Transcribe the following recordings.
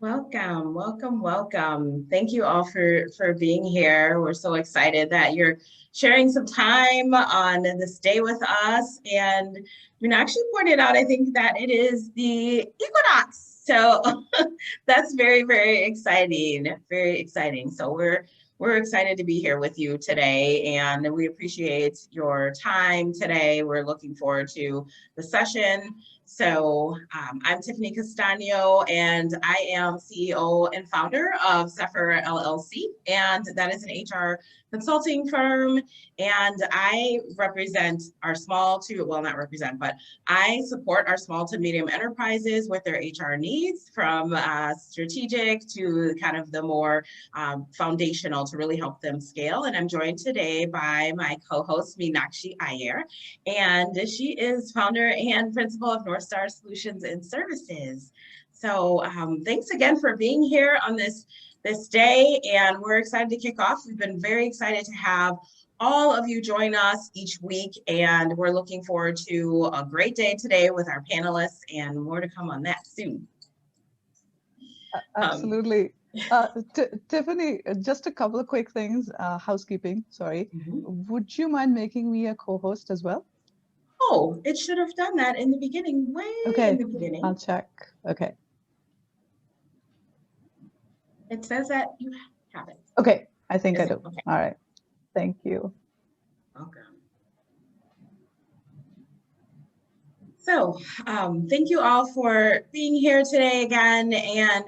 Welcome, welcome, welcome. Thank you all for being here. We're so excited that you're sharing some time on this day with us. And Meenakshi pointed out, I think that it is the equinox. So that's very, very exciting. Very exciting. So we're excited to be here with you today, and we appreciate your time today. We're looking forward to the session. So I'm Tiffany Castano, and I am CEO and founder of CEPHR LLC, and that is an HR consulting firm. And I represent our small to, well, not represent, but I support our small to medium enterprises with their HR needs, from strategic to kind of the more foundational, to really help them scale. And I'm joined today by my co-host, Meenakshi Iyer, and she is founder and principal of NorthStar Solutions and Services. So thanks again for being here on this day, and we're excited to kick off. We've been very excited to have all of you join us each week, and we're looking forward to a great day today with our panelists, and more to come on that soon. Absolutely. Tiffany, just a couple of quick things, housekeeping, sorry. Would you mind making me a co-host as well? Oh, it should have done that in the beginning, way in the beginning. I'll check. Okay. It says that you have it. Okay, I think I do. Okay. All right. Thank you. Welcome. So thank you all for being here today again. And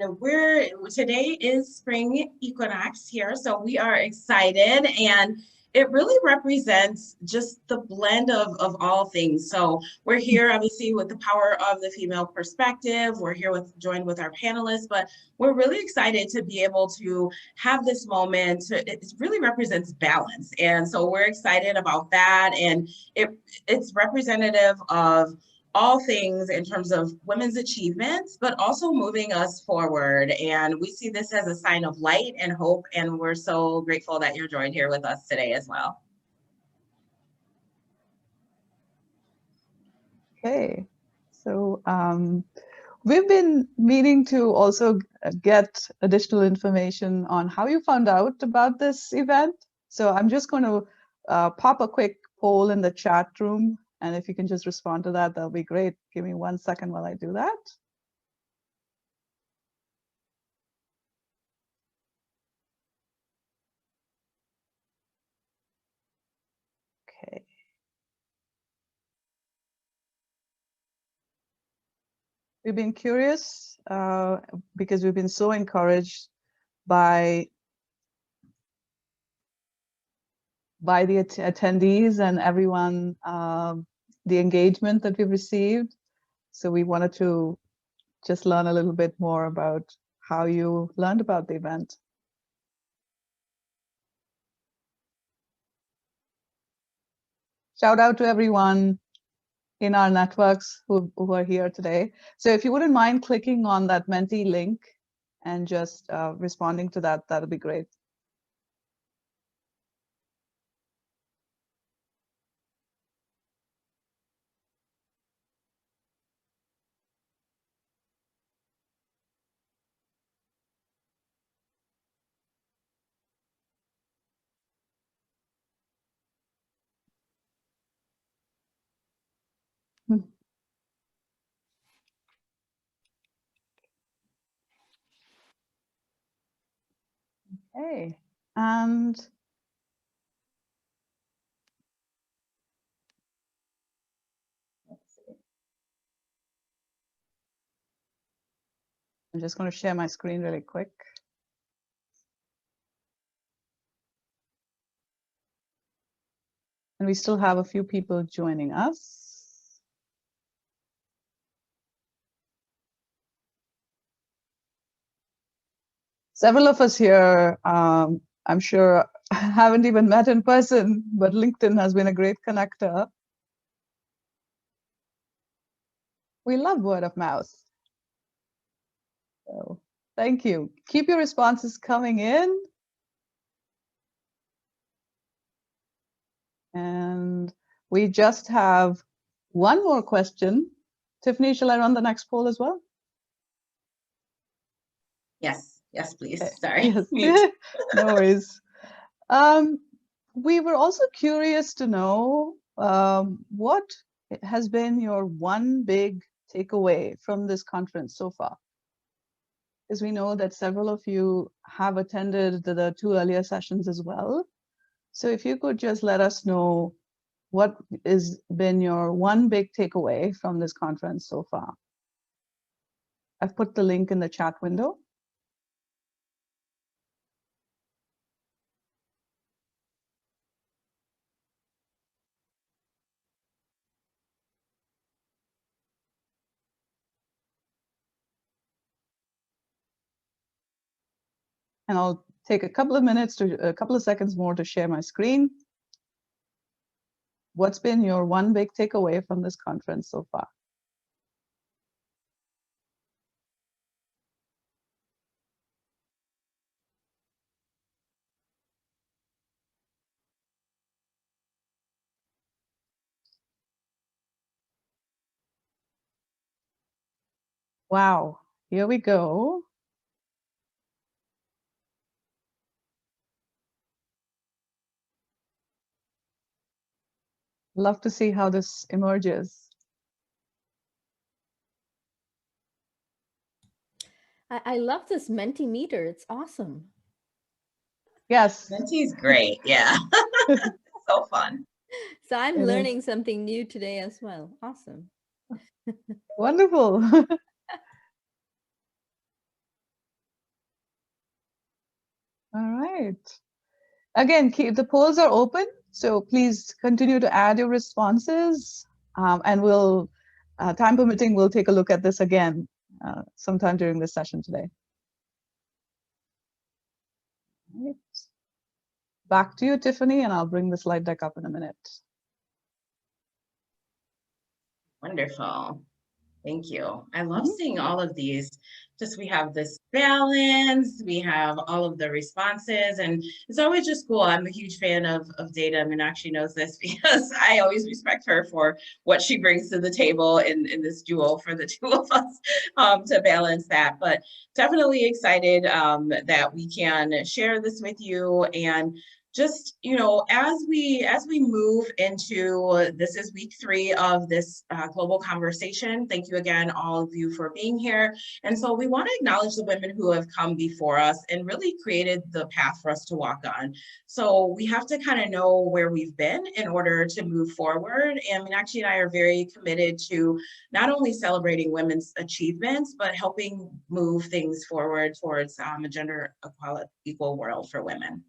today is spring equinox here. So we are excited, and it really represents just the blend of all things. So we're here obviously with the power of the female perspective. We're here joined with our panelists, but we're really excited to be able to have this moment. It really represents balance. And so we're excited about that. And it's representative of all things in terms of women's achievements, but also moving us forward. And we see this as a sign of light and hope, and we're so grateful that you're joined here with us today as well. Okay, so we've been meaning to also get additional information on how you found out about this event. So I'm just going to pop a quick poll in the chat room. And if you can just respond to that, that'll be great. Give me 1 second while I do that. Okay. We've been curious because we've been so encouraged by the attendees and everyone, the engagement that we've received. So we wanted to just learn a little bit more about how you learned about the event. Shout out to everyone in our networks who are here today. So if you wouldn't mind clicking on that Menti link and just responding to that, that'll be great. Okay, and let's see. I'm just going to share my screen really quick. And we still have a few people joining us. Several of us here, I'm sure, haven't even met in person, but LinkedIn has been a great connector. We love word of mouth. So thank you. Keep your responses coming in. And we just have one more question. Tiffany, shall I run the next poll as well? Yes, please. Okay. Sorry. Yes, Mute. no worries. We were also curious to know what has been your one big takeaway from this conference so far? Because we know that several of you have attended the two earlier sessions as well. So if you could just let us know what has been your one big takeaway from this conference so far. I've put the link in the chat window. And I'll take a couple of seconds more to share my screen. What's been your one big takeaway from this conference so far? Wow, here we go. Love to see how this emerges. I love this Mentimeter. It's awesome. Yes. Menti's great. Yeah. So fun. So I'm It learning is. something new today as well. Awesome. Wonderful. All right. Again, the polls are open, so please continue to add your responses, and we'll, time permitting, we'll take a look at this again sometime during this session today. Right. Back to you, Tiffany, and I'll bring the slide deck up in a minute. Wonderful. Thank you. I love seeing all of these. Just we have this balance, we have all of the responses, and it's always just cool. I'm a huge fan of data. Meenakshi knows this because I always respect her for what she brings to the table in this duo for the two of us to balance that. But definitely excited that we can share this with you. And just, you know, as we move into, this is week 3 of this global conversation. Thank you again, all of you, for being here. And so we want to acknowledge the women who have come before us and really created the path for us to walk on. So we have to kind of know where we've been in order to move forward. And Meenakshi and I are very committed to not only celebrating women's achievements, but helping move things forward towards a gender equal world for women.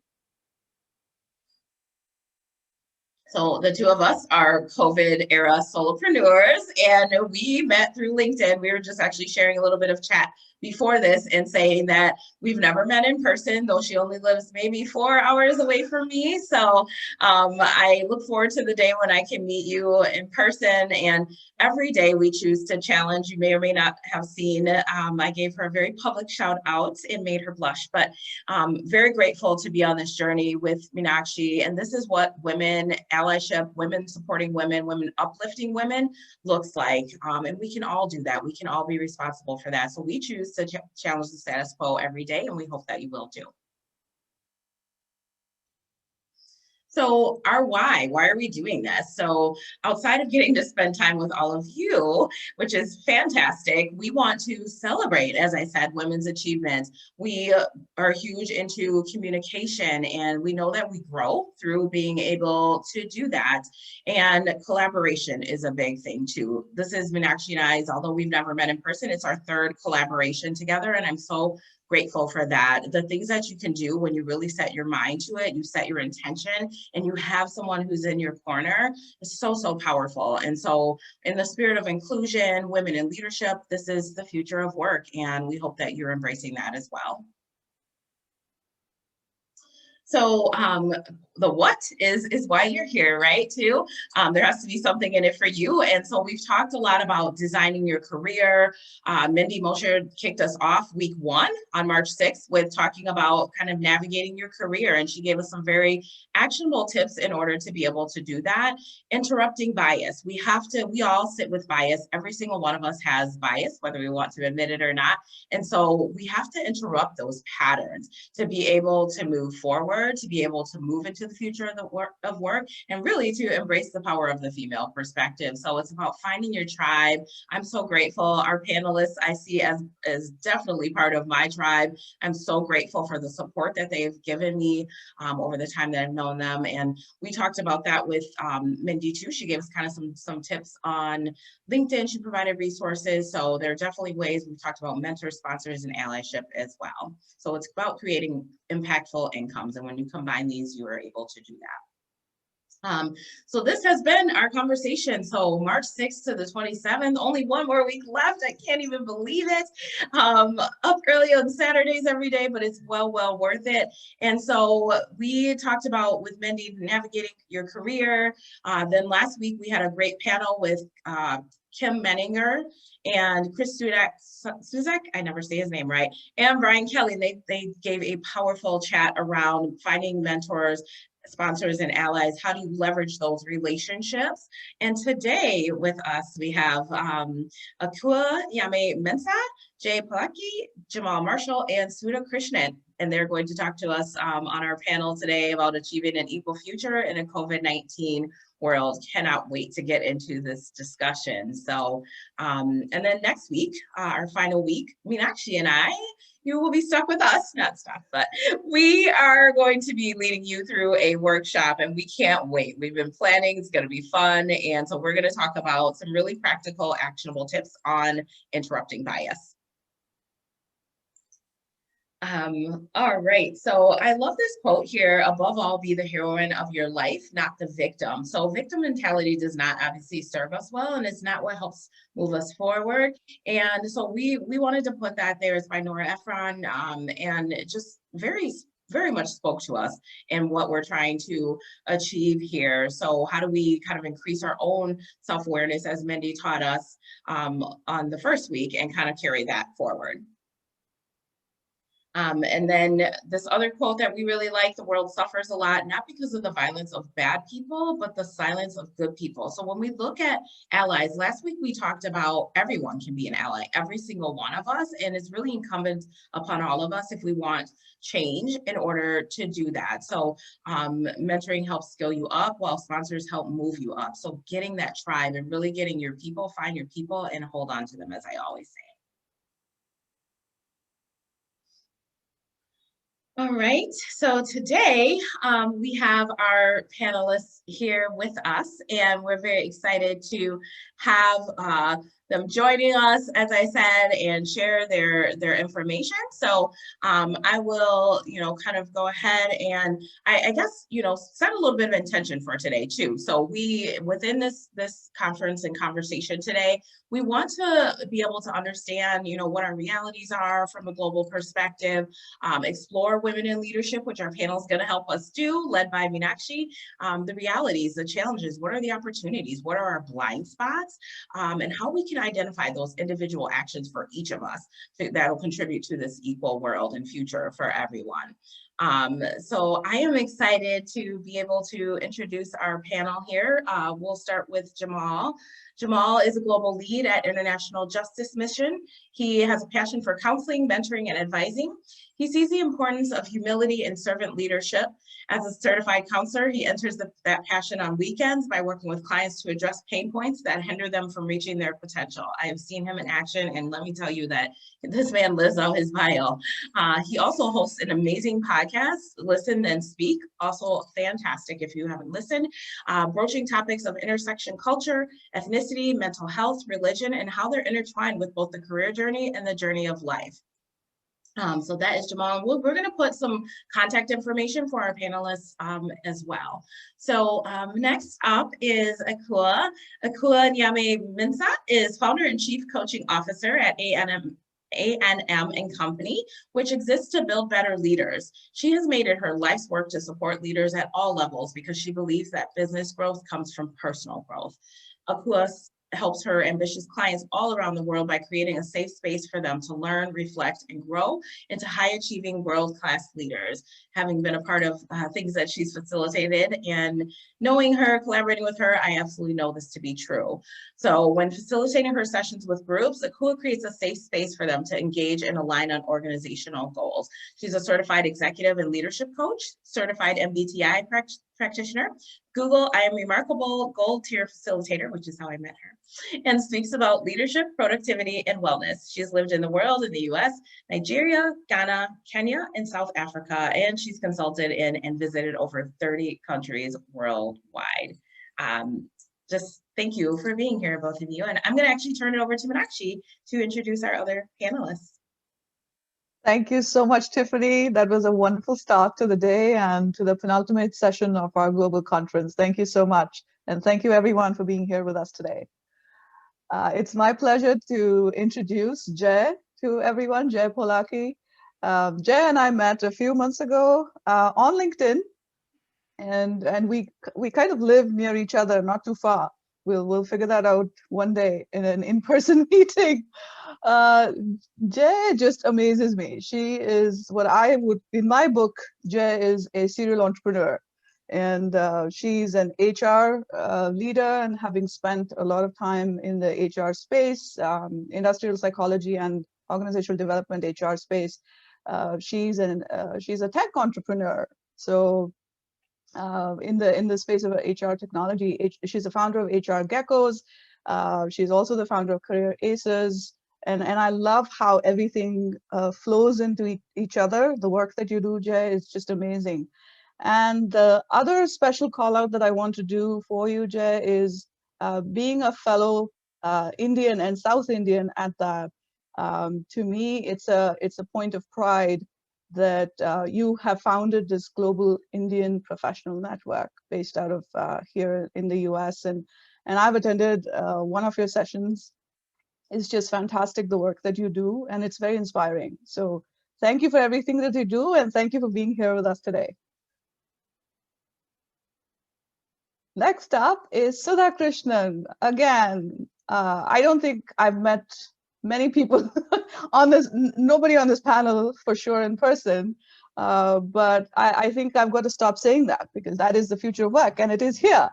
So the two of us are COVID era solopreneurs, and we met through LinkedIn. We were just actually sharing a little bit of chat before this and saying that we've never met in person, though she only lives maybe 4 hours away from me. So I look forward to the day when I can meet you in person. And every day we choose to challenge. You may or may not have seen, I gave her a very public shout out and made her blush, but very grateful to be on this journey with Meenakshi. And this is what women allyship, women supporting women, women uplifting women looks like. And we can all do that. We can all be responsible for that. So we choose to challenge the status quo every day, and we hope that you will too. So our why are we doing this? So outside of getting to spend time with all of you, which is fantastic, we want to celebrate, as I said, women's achievements. We are huge into communication, and we know that we grow through being able to do that. And collaboration is a big thing too. This is Meenakshi and I's, although we've never met in person, it's our 3rd collaboration together, and I'm so grateful for that. The things that you can do when you really set your mind to it, you set your intention, and you have someone who's in your corner, is so, so powerful. And so in the spirit of inclusion, women in leadership, this is the future of work, and we hope that you're embracing that as well. So the what is why you're here, right? Too. There has to be something in it for you. And so we've talked a lot about designing your career. Mindy Mosher kicked us off week 1 on March 6th with talking about kind of navigating your career. And she gave us some very actionable tips in order to be able to do that. Interrupting bias. We all sit with bias. Every single one of us has bias, whether we want to admit it or not. And so we have to interrupt those patterns to be able to move forward, to be able to move into the future of work, and really to embrace the power of the female perspective. So it's about finding your tribe. I'm so grateful. Our panelists I see as definitely part of my tribe. I'm so grateful for the support that they've given me over the time that I've known them. And we talked about that with Mindy too. She gave us kind of some tips on LinkedIn. She provided resources. So there are definitely ways. We talked about mentors, sponsors, and allyship as well. So it's about creating impactful incomes. And when you combine these, you are able to do that. So this has been our conversation. So March 6th to the 27th, only one more week left. I can't even believe it. Up early on Saturdays every day, but it's well worth it. And so we talked about with Mindy navigating your career. Then last week we had a great panel with Kim Menninger and Chris Suzak, I never say his name right, and Brian Kelly. They gave a powerful chat around finding mentors, sponsors, and allies. How do you leverage those relationships? And today with us, we have Akua Yame Mensa, Jay Palaki, Jamal Marshall, and Sudha Krishnan. And they're going to talk to us on our panel today about achieving an equal future in a COVID-19 world. Cannot wait to get into this discussion. So, and then next week, our final week, Meenakshi and I, you will be stuck with us, not stuck, but we are going to be leading you through a workshop and we can't wait. We've been planning, it's going to be fun. And so we're going to talk about some really practical, actionable tips on interrupting bias. All right, so I love this quote here: above all, be the heroine of your life, not the victim. So victim mentality does not obviously serve us well, and it's not what helps move us forward. And so we wanted to put that there. It's by Nora Ephron, and it just very much spoke to us and what we're trying to achieve here. So how do we kind of increase our own self-awareness, as Mindy taught us on the first week, and kind of carry that forward? And then this other quote that we really like: the world suffers a lot, not because of the violence of bad people, but the silence of good people. So when we look at allies, last week we talked about everyone can be an ally, every single one of us. And it's really incumbent upon all of us if we want change in order to do that. So mentoring helps skill you up while sponsors help move you up. So getting that tribe and really getting your people, find your people and hold on to them, as I always say. All right, so today we have our panelists here with us, and we're very excited to have them joining us, as I said, and share their information. So I will, kind of go ahead and I guess, set a little bit of intention for today too. So we, within this conference and conversation today, we want to be able to understand, what our realities are from a global perspective, explore women in leadership, which our panel is going to help us do, led by Meenakshi, the realities, the challenges, what are the opportunities, what are our blind spots, and how we can identify those individual actions for each of us that will contribute to this equal world and future for everyone. So I am excited to be able to introduce our panel here. We'll start with Jamal. Jamal is a global lead at International Justice Mission. He has a passion for counseling, mentoring, and advising. He sees the importance of humility and servant leadership. As a certified counselor, he enters that passion on weekends by working with clients to address pain points that hinder them from reaching their potential. I have seen him in action, and let me tell you that this man lives out his bio. He also hosts an amazing podcast, Listen Then Speak, also fantastic if you haven't listened, broaching topics of intersection culture, ethnicity, mental health, religion, and how they're intertwined with both the career journey and the journey of life. So that is Jamal. We're going to put some contact information for our panelists as well. So next up is Akua. Akua Nyame Mensah is founder and chief coaching officer at A&M A&M and Company, which exists to build better leaders. She has made it her life's work to support leaders at all levels because she believes that business growth comes from personal growth. Akua helps her ambitious clients all around the world by creating a safe space for them to learn, reflect, and grow into high-achieving world-class leaders. Having been a part of things that she's facilitated and knowing her, collaborating with her, I absolutely know this to be true. So when facilitating her sessions with groups, Akua creates a safe space for them to engage and align on organizational goals. She's a certified executive and leadership coach, certified MBTI practitioner, Google I Am Remarkable Gold Tier Facilitator, which is how I met her, and speaks about leadership, productivity, and wellness. She's lived in the world in the US, Nigeria, Ghana, Kenya, and South Africa, and she's consulted in and visited over 30 countries worldwide. Just thank you for being here, both of you. And I'm going to actually turn it over to Meenakshi to introduce our other panelists. Thank you so much, Tiffany. That was a wonderful start to the day and to the penultimate session of our global conference. Thank you so much. And thank you everyone for being here with us today. It's my pleasure to introduce Jay to everyone, Jay Polaki. Jay and I met a few months ago on LinkedIn, and we kind of live near each other, not too far. We'll figure that out one day in an in-person meeting. Jay just amazes me. She is what I would, in my book, Jay is a serial entrepreneur. And she's an HR leader, and having spent a lot of time in the HR space, industrial psychology and organizational development HR space, she's a tech entrepreneur. So in the space of HR technology, she's the founder of HR Geckos. She's also the founder of Career Aces. And I love how everything flows into each other. The work that you do, Jay, is just amazing. And the other special call out that I want to do for you, Jay, is being a fellow Indian and South Indian at that. To me, it's a point of pride that you have founded this global Indian professional network based out of here in the US. And I've attended one of your sessions. It's just fantastic, the work that you do, and it's very inspiring. So thank you for everything that you do, and thank you for being here with us today. Next up is Sudha Krishnan. Again, I don't think I've met many people on this, nobody on this panel for sure in person, but I think I've got to stop saying that because that is the future of work, and it is here.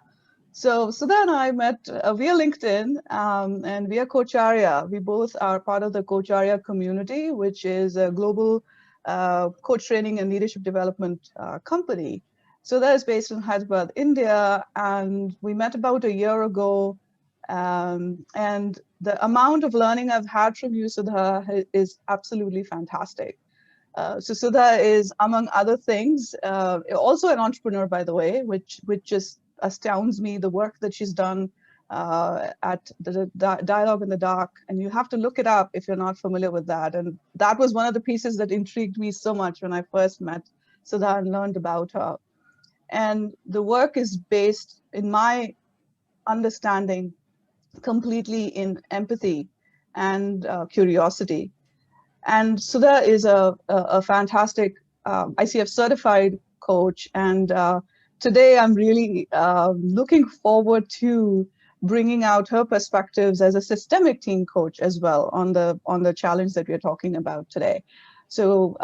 So Sudha and I met via LinkedIn and via Coacharya. We both are part of the Coacharya community, which is a global coach training and leadership development company. So that is based in Hyderabad, India, and we met about a year ago. And the amount of learning I've had from you, Sudha, is absolutely fantastic. So Sudha is, among other things, also an entrepreneur, by the way, which just astounds me, the work that she's done at the Dialogue in the Dark. And you have to look it up if you're not familiar with that. And that was one of the pieces that intrigued me so much when I first met Sudha and learned about her. And the work is based, in my understanding, completely in empathy and curiosity. And Sudha is a fantastic ICF certified coach. And today I'm really looking forward to bringing out her perspectives as a systemic team coach as well on the challenge that we're talking about today. So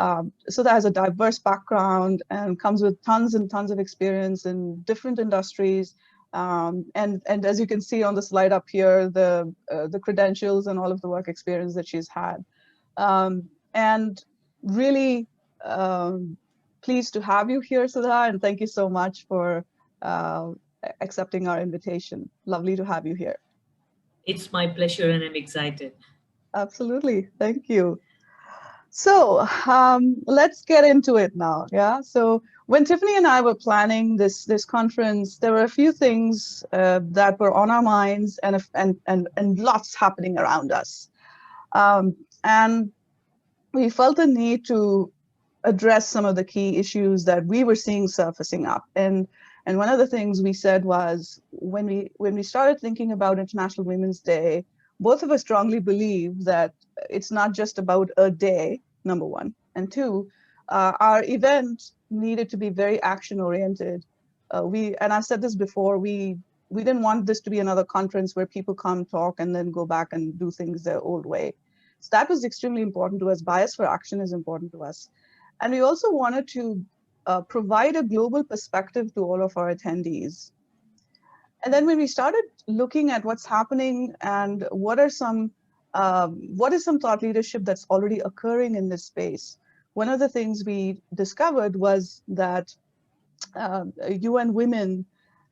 Sudha has a diverse background and comes with tons and tons of experience in different industries. And as you can see on the slide up here, the credentials and all of the work experience that she's had. And really pleased to have you here, Sudha, and thank you so much for accepting our invitation. Lovely to have you here. It's my pleasure, and I'm excited. Absolutely, thank you. So let's get into it now. Yeah. So when Tiffany and I were planning this conference, there were a few things that were on our minds, and lots happening around us, and we felt the need to address some of the key issues that we were seeing surfacing up. And one of the things we said was, when we started thinking about International Women's Day, both of us strongly believe that it's not just about a day, number one. And two, our event needed to be very action oriented. And I've said this before, we didn't want this to be another conference where people come talk and then go back and do things their old way. So that was extremely important to us. Bias for action is important to us. And we also wanted to provide a global perspective to all of our attendees. And then when we started looking at what's happening and what is some thought leadership that's already occurring in this space, one of the things we discovered was that UN Women,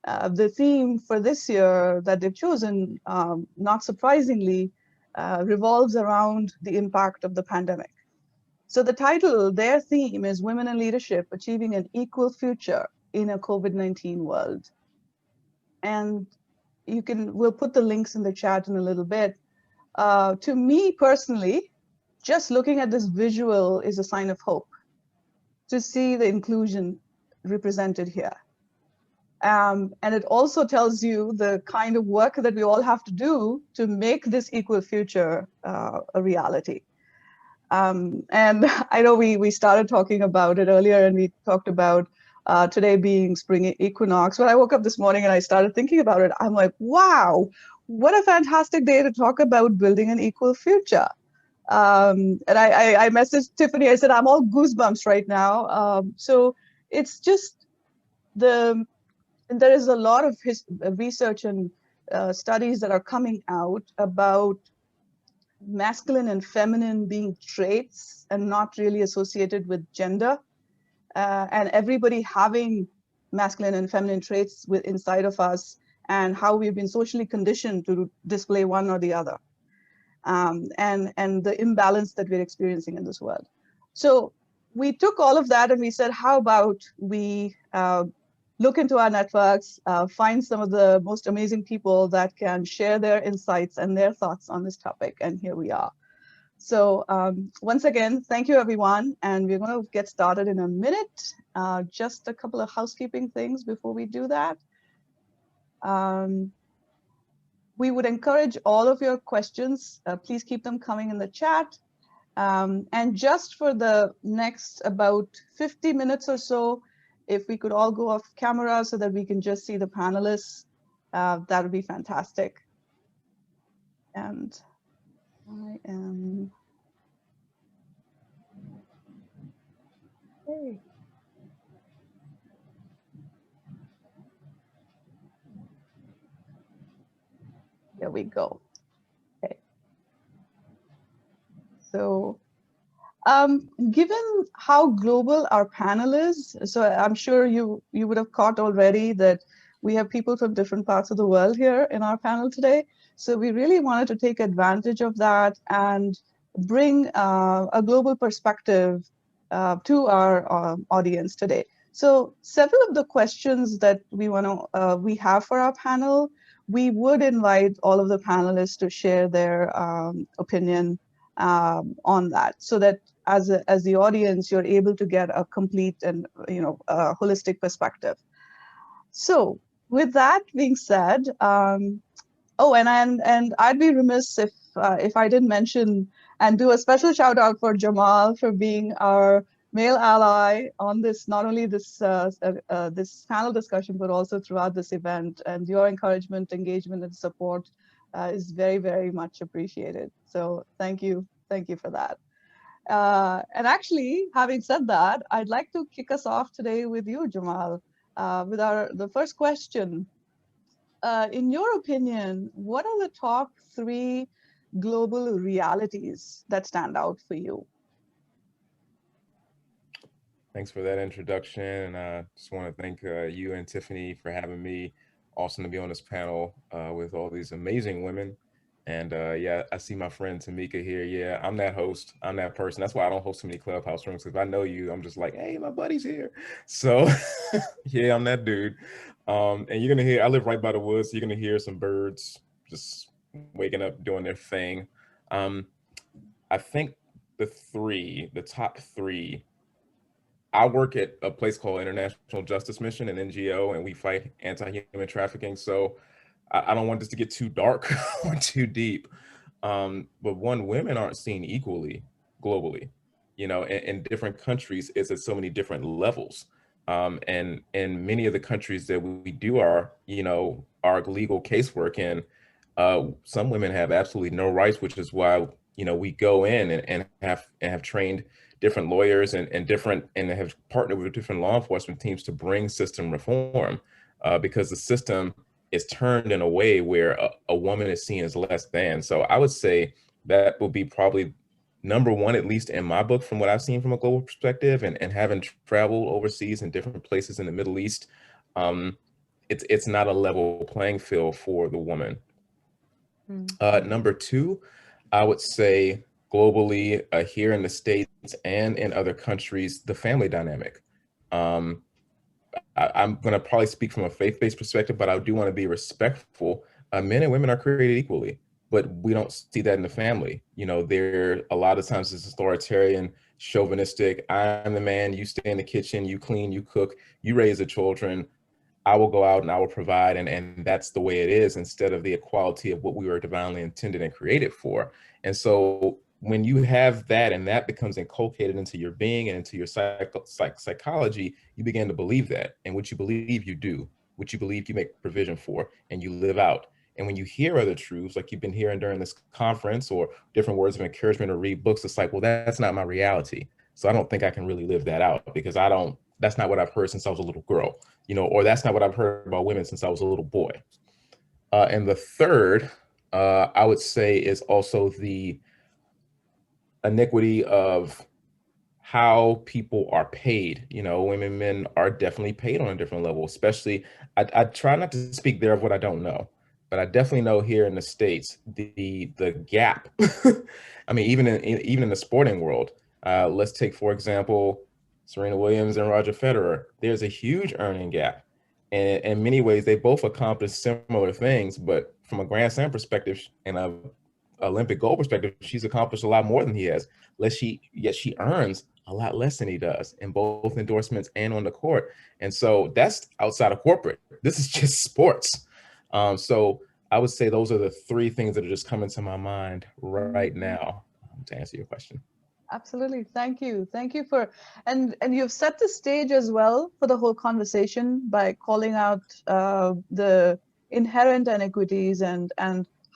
the theme for this year that they've chosen, not surprisingly, revolves around the impact of the pandemic. So the title, their theme is Women in Leadership, Achieving an Equal Future in a COVID-19 World. And we'll put the links in the chat in a little bit. To me personally, just looking at this visual is a sign of hope to see the inclusion represented here. And it also tells you the kind of work that we all have to do to make this equal future a reality. And I know we started talking about it earlier, and we talked about today being spring equinox. When I woke up this morning and I started thinking about it, I'm like, wow, what a fantastic day to talk about building an equal future. And I messaged Tiffany, I said, I'm all goosebumps right now. So it's just there is a lot of research and studies that are coming out about masculine and feminine being traits and not really associated with gender, and everybody having masculine and feminine traits inside of us, and how we've been socially conditioned to display one or the other, and the imbalance that we're experiencing in this world. So we took all of that and we said, how about we look into our networks, find some of the most amazing people that can share their insights and their thoughts on this topic. And here we are. So once again, thank you, everyone. And we're going to get started in a minute. Just a couple of housekeeping things before we do that. We would encourage all of your questions. Please keep them coming in the chat. And just for the next about 50 minutes or so, if we could all go off camera so that we can just see the panelists, that would be fantastic. And I am, hey. There we go. Okay. So, given how global our panel is, so I'm sure you would have caught already that we have people from different parts of the world here in our panel today. So we really wanted to take advantage of that and bring a global perspective to our audience today. So several of the questions that we have for our panel, we would invite all of the panelists to share their opinion on that, so that as the audience, you're able to get a complete and holistic perspective. So with that being said, oh, and I'd be remiss if I didn't mention and do a special shout out for Jamal for being our male ally on this, not only this this panel discussion, but also throughout this event. And your encouragement, engagement, and support is very, very much appreciated. So thank you for that. And actually, having said that, I'd like to kick us off today with you, Jamal, with the first question. In your opinion, what are the top 3 global realities that stand out for you? Thanks for that introduction. And I just want to thank you and Tiffany for having me. Awesome to be on this panel with all these amazing women. And yeah, I see my friend Tamika here. Yeah, I'm that host. I'm that person. That's why I don't host too many Clubhouse rooms, because if I know you, I'm just like, hey, my buddy's here. So yeah, I'm that dude. And you're going to hear, I live right by the woods, so you're going to hear some birds just waking up, doing their thing. I think the top 3, I work at a place called International Justice Mission, an NGO, and we fight anti-human trafficking. So I don't want this to get too dark or too deep. But one, women aren't seen equally globally. You know, in different countries, it's at so many different levels. And in many of the countries that we do our, you know, our legal casework in, some women have absolutely no rights, which is why, you know, we go in and have trained different lawyers and have partnered with different law enforcement teams to bring system reform, because the system is turned in a way where a woman is seen as less than. So I would say that will be probably number one, at least in my book, from what I've seen from a global perspective, and having traveled overseas in different places in the Middle East. It's not a level playing field for the woman. Number two, I would say globally, here in the States and in other countries, the family dynamic. I'm going to probably speak from a faith-based perspective, but I do want to be respectful. Men and women are created equally, but we don't see that in the family. You know, there a lot of times it's authoritarian, chauvinistic. I'm the man, you stay in the kitchen, you clean, you cook, you raise the children. I will go out and I will provide, and that's the way it is, instead of the equality of what we were divinely intended and created for. And so when you have that and that becomes inculcated into your being and into your psychology, you begin to believe that. And what you believe, you do. What you believe, you make provision for, and you live out. And when you hear other truths, like you've been hearing during this conference, or different words of encouragement or read books, it's like, well, that's not my reality. So I don't think I can really live that out, because that's not what I've heard since I was a little girl, you know, or that's not what I've heard about women since I was a little boy. And the third, I would say, is also the iniquity of how people are paid. You know, women and men are definitely paid on a different level, especially, I try not to speak there of what I don't know, but I definitely know here in the States, the gap. I mean, even in the sporting world, let's take, for example, Serena Williams and Roger Federer. There's a huge earning gap. And in many ways, they both accomplished similar things, but from a Grand Slam perspective and a Olympic gold perspective, she's accomplished a lot more than he has. Yet she earns a lot less than he does in both endorsements and on the court. And so that's outside of corporate. This is just sports. So I would say those are the three things that are just coming to my mind right now, to answer your question. Absolutely. Thank you. Thank you for, and you've set the stage as well for the whole conversation by calling out the inherent inequities and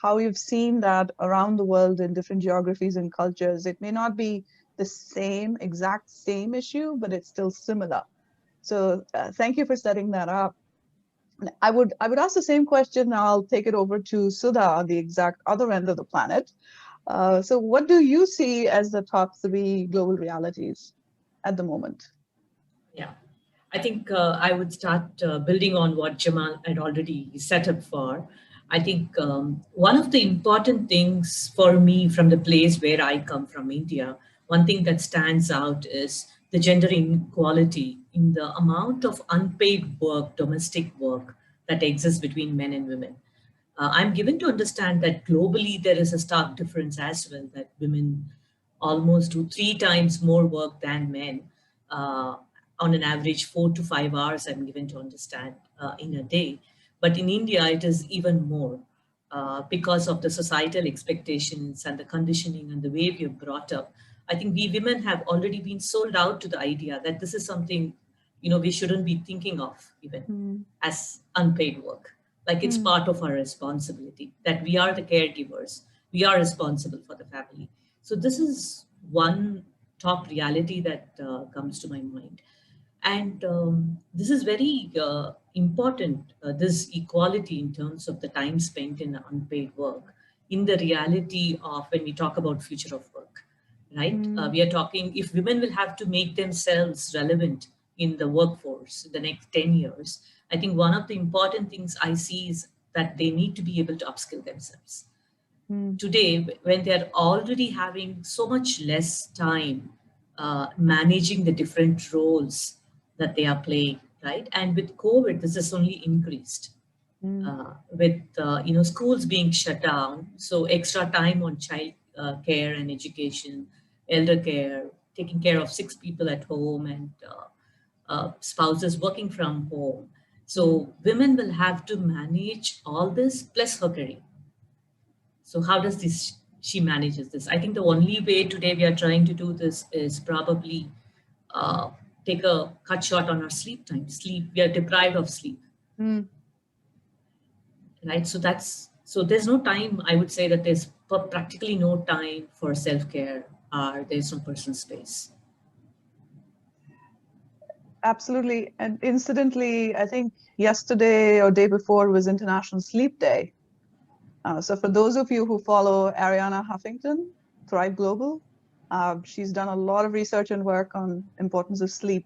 how you've seen that around the world in different geographies and cultures. It may not be the exact same issue, but it's still similar. So thank you for setting that up. I would ask the same question. Now I'll take it over to Sudha on the exact other end of the planet. So what do you see as the top 3 global realities at the moment? Yeah, I think I would start building on what Jamal had already set up for. I think one of the important things for me from the place where I come from, India, one thing that stands out is the gender inequality in the amount of unpaid work, domestic work that exists between men and women. I'm given to understand that globally there is a stark difference as well, that women almost do 3 times more work than men, on an average 4 to 5 hours, I'm given to understand, in a day. But in India, it is even more because of the societal expectations and the conditioning and the way we are brought up. I think we women have already been sold out to the idea that this is something, you know, we shouldn't be thinking of even as unpaid work. Like it's part of our responsibility, that we are the caregivers, we are responsible for the family. So this is one top reality that comes to my mind. And this is very important, this equality in terms of the time spent in unpaid work, in the reality of when we talk about future of work, right? We are talking, if women will have to make themselves relevant in the workforce in the next 10 years, I think one of the important things I see is that they need to be able to upskill themselves. Today, when they're already having so much less time managing the different roles that they are playing, right? And with COVID, this has only increased. With schools being shut down, so extra time on child care and education, elder care, taking care of 6 people at home, and spouses working from home. So women will have to manage all this plus her career. So how does this she manages this. I think the only way today we are trying to do this is probably take a cut short on our sleep time. Sleep, we are deprived of sleep. Right, so there's no time. I would say that there's practically no time for self-care. There's no personal space. Absolutely. And incidentally, I think yesterday or day before was International Sleep Day. So for those of you who follow Ariana Huffington, Thrive Global, she's done a lot of research and work on importance of sleep.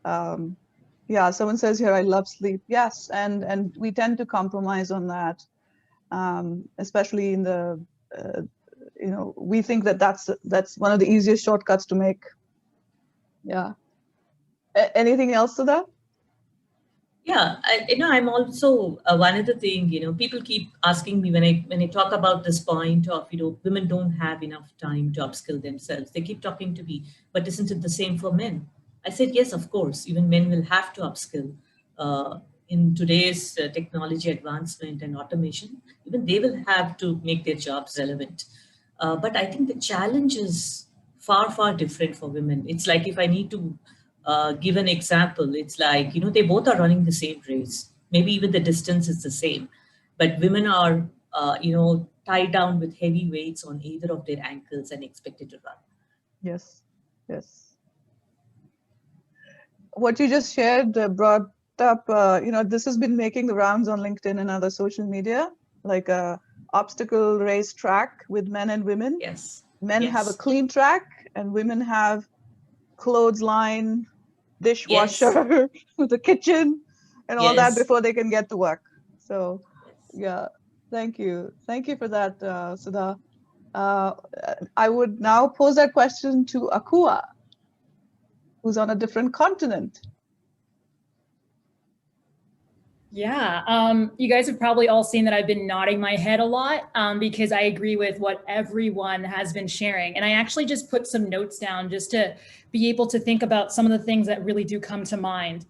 Yeah, someone says here, I love sleep. Yes, and we tend to compromise on that, especially in the, we think that that's one of the easiest shortcuts to make. Yeah. Anything else to that? Yeah, I'm also one other thing, people keep asking me when I talk about this point of, women don't have enough time to upskill themselves. They keep talking to me, but isn't it the same for men? I said, yes, of course, even men will have to upskill. In today's technology advancement and automation, even they will have to make their jobs relevant. But I think the challenge is far, far different for women. It's like if I need to give an example, it's like, they both are running the same race. Maybe even the distance is the same, but women are, tied down with heavy weights on either of their ankles and expected to run. Yes, yes. What you just shared brought up, this has been making the rounds on LinkedIn and other social media, like a obstacle race track with men and women. Yes. Men have a clean track and women have clothesline, dishwasher, the kitchen and all that before they can get to work. So yeah, thank you. Thank you for that, Sudha. I would now pose that question to Akua, who's on a different continent. Yeah, you guys have probably all seen that I've been nodding my head a lot because I agree with what everyone has been sharing. And I actually just put some notes down just to be able to think about some of the things that really do come to mind.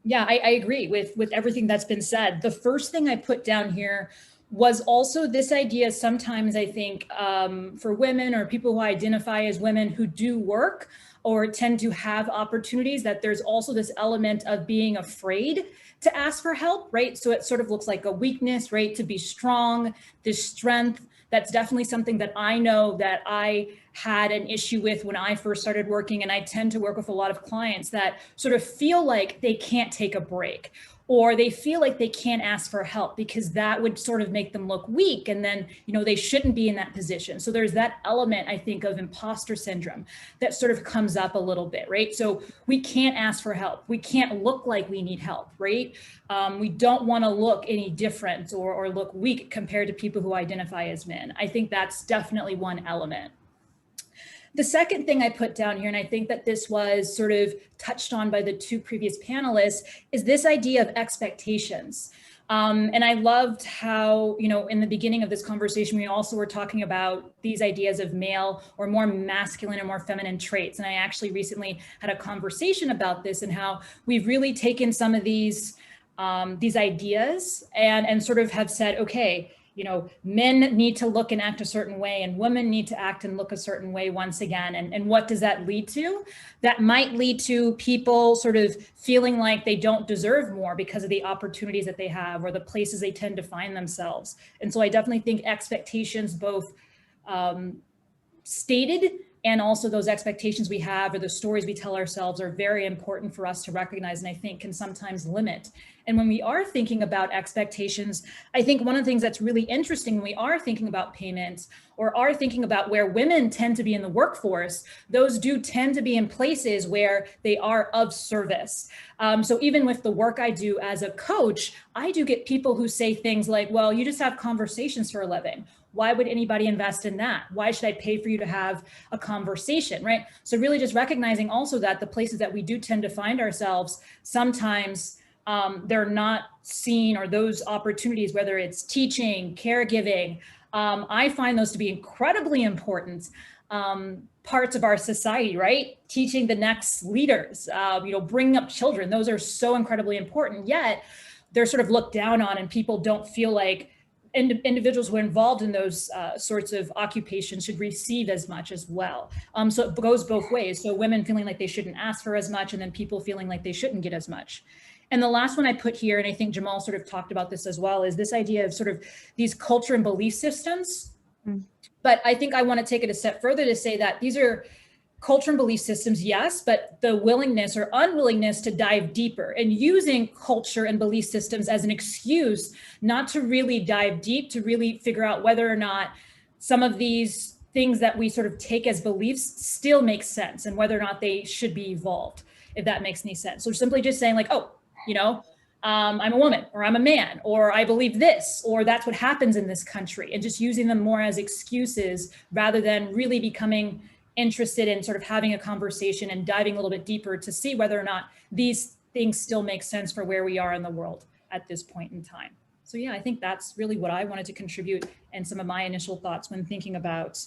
Yeah, I agree with everything that's been said. The first thing I put down here was also this idea sometimes I think for women or people who identify as women who do work or tend to have opportunities, that there's also this element of being afraid to ask for help, right? So it sort of looks like a weakness, right? To be strong, this strength. That's definitely something that I know that I had an issue with when I first started working. And I tend to work with a lot of clients that sort of feel like they can't take a break, or they feel like they can't ask for help because that would sort of make them look weak. And then, they shouldn't be in that position. So there's that element, I think, of imposter syndrome that sort of comes up a little bit, right? So we can't ask for help. We can't look like we need help, right? We don't want to look any different or look weak compared to people who identify as men. I think that's definitely one element. The second thing I put down here, and I think that this was sort of touched on by the two previous panelists, is this idea of expectations. And I loved how, in the beginning of this conversation, we also were talking about these ideas of male or more masculine and more feminine traits. And I actually recently had a conversation about this and how we've really taken some of these ideas and sort of have said, okay, men need to look and act a certain way and women need to act and look a certain way once again. And what does that lead to? That might lead to people sort of feeling like they don't deserve more because of the opportunities that they have or the places they tend to find themselves. And so I definitely think expectations, both stated and also those expectations we have or the stories we tell ourselves, are very important for us to recognize, and I think can sometimes limit. And when we are thinking about expectations, I think one of the things that's really interesting when we are thinking about payments or are thinking about where women tend to be in the workforce, those do tend to be in places where they are of service. So even with the work I do as a coach, I do get people who say things like, well, you just have conversations for a living. Why would anybody invest in that? Why should I pay for you to have a conversation, right? So really just recognizing also that the places that we do tend to find ourselves, sometimes they're not seen, or those opportunities, whether it's teaching, caregiving, I find those to be incredibly important parts of our society, right? Teaching the next leaders, bringing up children, those are so incredibly important, yet they're sort of looked down on and people don't feel like individuals who are involved in those sorts of occupations should receive as much as well. So it goes both ways. So women feeling like they shouldn't ask for as much, and then people feeling like they shouldn't get as much. And the last one I put here, and I think Jamal sort of talked about this as well, is this idea of sort of these culture and belief systems. But I think I want to take it a step further to say that these are culture and belief systems, yes, but the willingness or unwillingness to dive deeper and using culture and belief systems as an excuse not to really dive deep, to really figure out whether or not some of these things that we sort of take as beliefs still make sense and whether or not they should be evolved, if that makes any sense. So simply just saying like, oh, you know, I'm a woman, or I'm a man, or I believe this, or that's what happens in this country, and just using them more as excuses rather than really becoming interested in sort of having a conversation and diving a little bit deeper to see whether or not these things still make sense for where we are in the world at this point in time. So yeah, I think that's really what I wanted to contribute and some of my initial thoughts when thinking about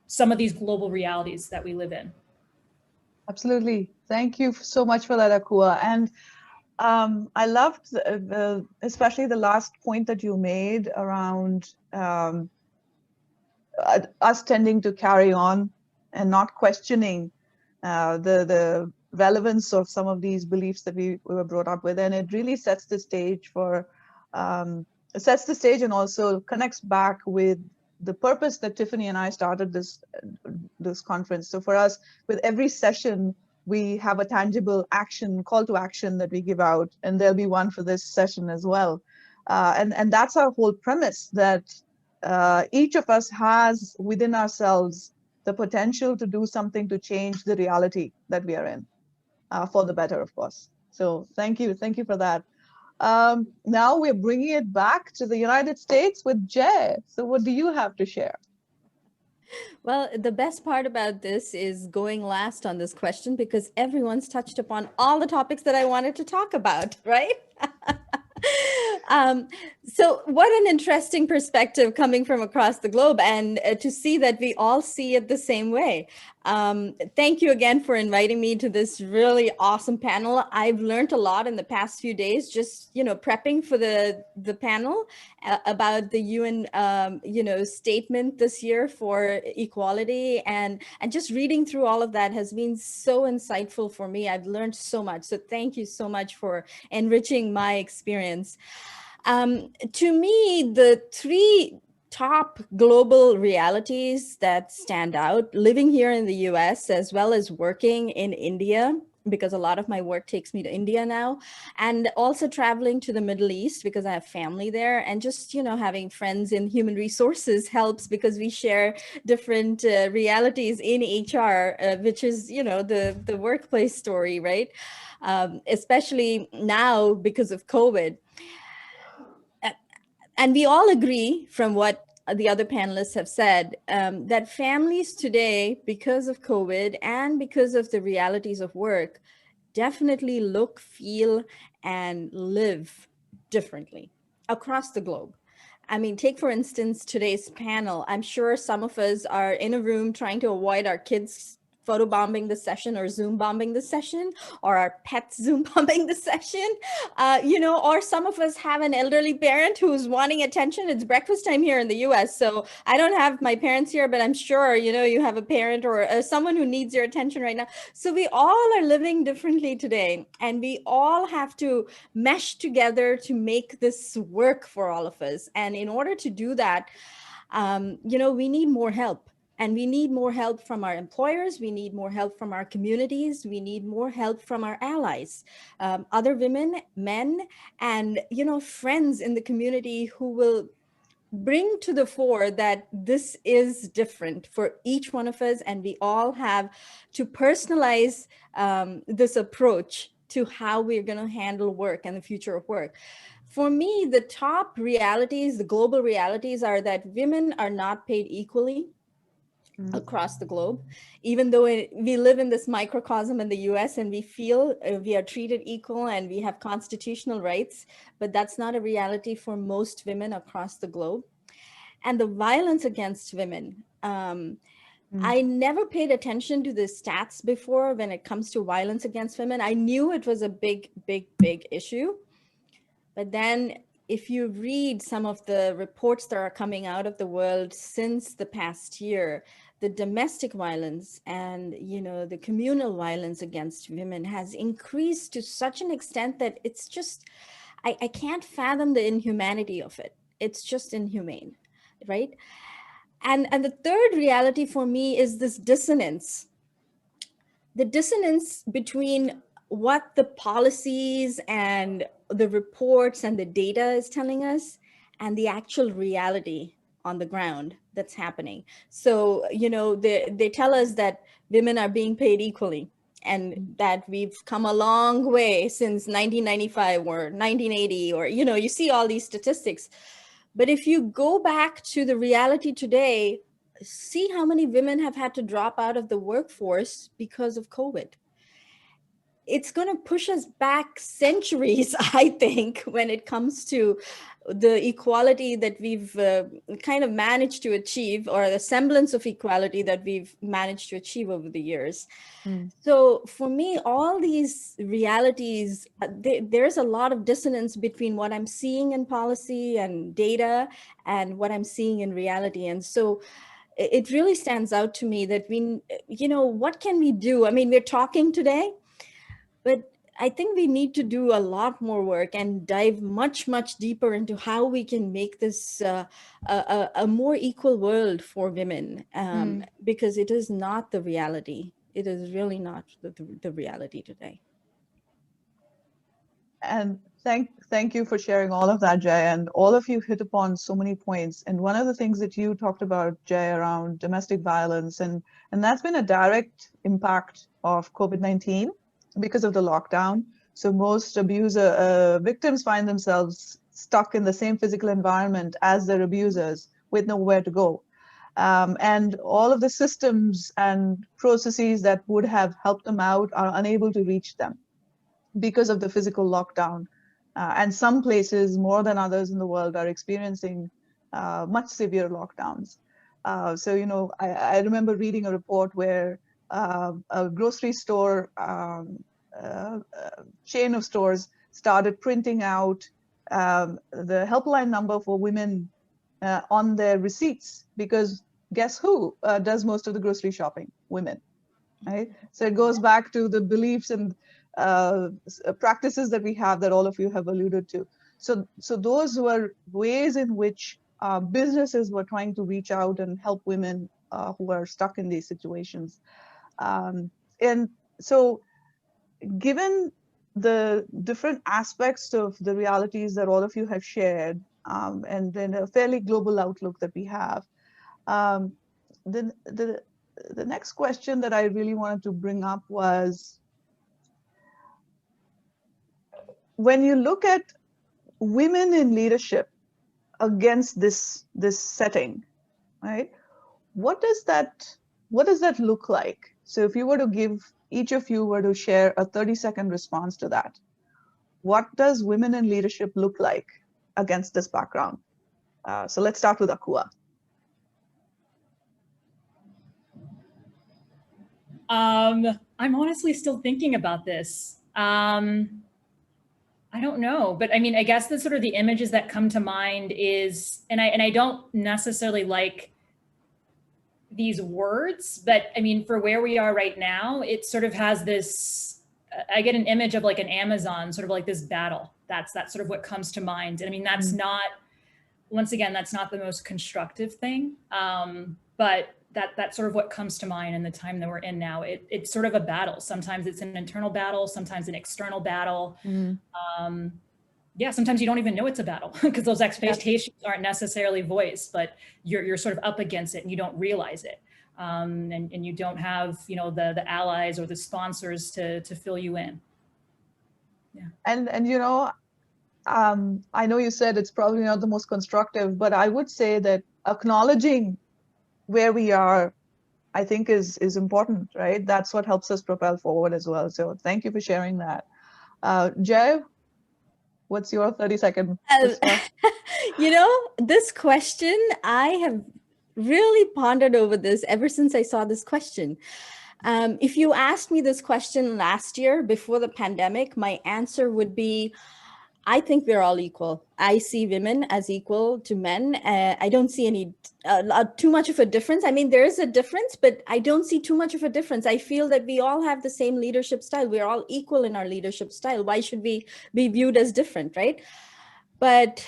some of these global realities that we live in. Absolutely. Thank you so much for that, Akua. And I loved especially the last point that you made around us tending to carry on and not questioning the relevance of some of these beliefs that we were brought up with. And it really sets the stage for, sets the stage and also connects back with the purpose that Tiffany and I started this conference. So for us, with every session, we have a tangible action, call to action that we give out, and there'll be one for this session as well. And that's our whole premise, that each of us has within ourselves the potential to do something to change the reality that we are in, for the better, of course. So thank you for that. Now we're bringing it back to the United States with Jay. So what do you have to share? Well, the best part about this is going last on this question because everyone's touched upon all the topics that I wanted to talk about, right? So what an interesting perspective coming from across the globe, and to see that we all see it the same way. Thank you again for inviting me to this really awesome panel. I've learned a lot in the past few days, just, you know, prepping for the panel about the UN, you know, statement this year for equality, and just reading through all of that has been so insightful for me. I've learned so much. So thank you so much for enriching my experience. To me, the three top global realities that stand out, living here in the US as well as working in India, because a lot of my work takes me to India now, and also traveling to the Middle East because I have family there, and just, you know, having friends in human resources helps because we share different realities in HR, which is, you know, the workplace story, right? Especially now because of COVID. And we all agree from what the other panelists have said, that families today, because of COVID and because of the realities of work, definitely look, feel, and live differently across the globe. I mean, take for instance, today's panel. I'm sure some of us are in a room trying to avoid our kids photo bombing the session or Zoom bombing the session, or our pets Zoom bombing the session, you know, or some of us have an elderly parent who's wanting attention. It's breakfast time here in the US. So I don't have my parents here, but I'm sure, you know, you have a parent or someone who needs your attention right now. So we all are living differently today, and we all have to mesh together to make this work for all of us. And in order to do that, you know, we need more help. And we need more help from our employers. We need more help from our communities. We need more help from our allies, other women, men, and, you know, friends in the community who will bring to the fore that this is different for each one of us. And we all have to personalize this approach to how we're going to handle work and the future of work. For me, the top realities, the global realities, are that women are not paid equally across the globe, even though we live in this microcosm in the US and we feel we are treated equal and we have constitutional rights, but that's not a reality for most women across the globe. And the violence against women, I never paid attention to the stats before when it comes to violence against women. I knew it was a big issue, but then if you read some of the reports that are coming out of the world since the past year, the domestic violence and, you know, the communal violence against women has increased to such an extent that it's just, I can't fathom the inhumanity of it. It's just inhumane, right? And the third reality for me is this dissonance. The dissonance between what the policies and the reports and the data is telling us and the actual reality on the ground that's happening. So, you know, they tell us that women are being paid equally and that we've come a long way since 1995 or 1980, or, you know, you see all these statistics. But if you go back to the reality today, see how many women have had to drop out of the workforce because of COVID. It's going to push us back centuries, I think, when it comes to the equality that we've kind of managed to achieve, or the semblance of equality that we've managed to achieve over the years. So for me, all these realities, there's a lot of dissonance between what I'm seeing in policy and data and what I'm seeing in reality. And so it really stands out to me that we, you know, what can we do? I mean, we're talking today, but I think we need to do a lot more work and dive much, much deeper into how we can make this a more equal world for women, because it is not the reality. It is really not the reality today. And thank you for sharing all of that, Jay. And all of you hit upon so many points. And one of the things that you talked about, Jay, around domestic violence, and that's been a direct impact of COVID-19 because of the lockdown. So most abuser victims find themselves stuck in the same physical environment as their abusers with nowhere to go. And all of the systems and processes that would have helped them out are unable to reach them because of the physical lockdown. And some places, more than others in the world, are experiencing much severe lockdowns. So, you know, I remember reading a report where a grocery store chain of stores started printing out the helpline number for women on their receipts, because guess who does most of the grocery shopping? Women, right? So it goes back to the beliefs and practices that we have that all of you have alluded to. So those were ways in which businesses were trying to reach out and help women who are stuck in these situations. And so given the different aspects of the realities that all of you have shared, and then a fairly global outlook that we have, the next question that I really wanted to bring up was, when you look at women in leadership against this setting, right? What does that look like? So if you were to give, each of you were to share a 30-second response to that, what does women in leadership look like against this background? So let's start with Akua. I'm honestly still thinking about this. I don't know, but I mean, I guess the sort of the images that come to mind is, and I don't necessarily like these words, but I mean, for where we are right now, it sort of has this, I get an image of like an Amazon, sort of like this battle. That's sort of what comes to mind. And I mean, that's not, once again, that's not the most constructive thing, but that's sort of what comes to mind in the time that we're in now. It's sort of a battle. Sometimes it's an internal battle, sometimes an external battle. Yeah, sometimes you don't even know it's a battle because those expectations aren't necessarily voiced, but you're sort of up against it and you don't realize it. And you don't have, you know, the allies or the sponsors to fill you in. Yeah. And you know, I know you said it's probably not the most constructive, but I would say that acknowledging where we are, I think is important, right? That's what helps us propel forward as well. So thank you for sharing that. Jay, what's your 30-second response? You know, this question, I have really pondered over this ever since I saw this question. If you asked me this question last year before the pandemic, my answer would be, I think we're all equal. I see women as equal to men. I don't see any too much of a difference. I mean, there is a difference, but I don't see too much of a difference. I feel that we all have the same leadership style. We're all equal in our leadership style. Why should we be viewed as different, right? But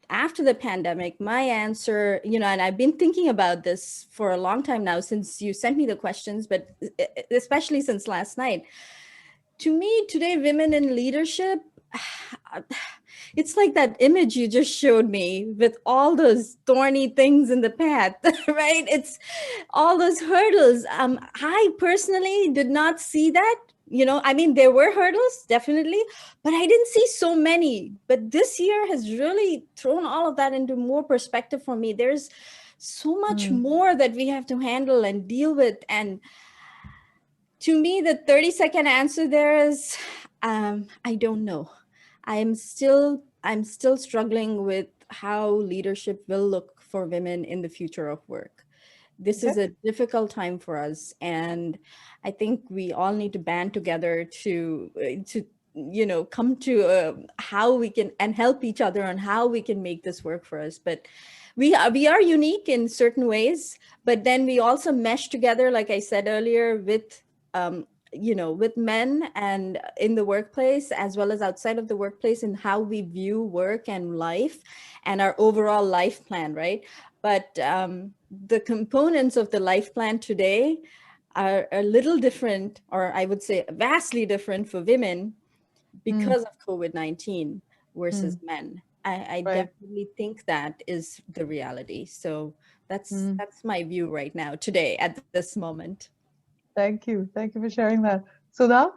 after the pandemic, my answer, and I've been thinking about this for a long time now since you sent me the questions, but especially since last night. To me, today, women in leadership, it's like that image you just showed me with all those thorny things in the path, right? It's all those hurdles. I personally did not see that. I mean, there were hurdles, definitely, but I didn't see so many. But this year has really thrown all of that into more perspective for me. There's so much more that we have to handle and deal with. And to me, the 30-second answer there is, I don't know. I'm still struggling with how leadership will look for women in the future of work. This is a difficult time for us, and I think we all need to band together to come to how we can, and help each other on how we can make this work for us. But we are unique in certain ways, but then we also mesh together, like I said earlier, with with men and in the workplace, as well as outside of the workplace, and how we view work and life and our overall life plan, right? But the components of the life plan today are a little different, or I would say vastly different for women because of COVID-19 versus men. I definitely think that is the reality. So that's my view right now, today, at this moment. Thank you. Thank you for sharing that. Sudha?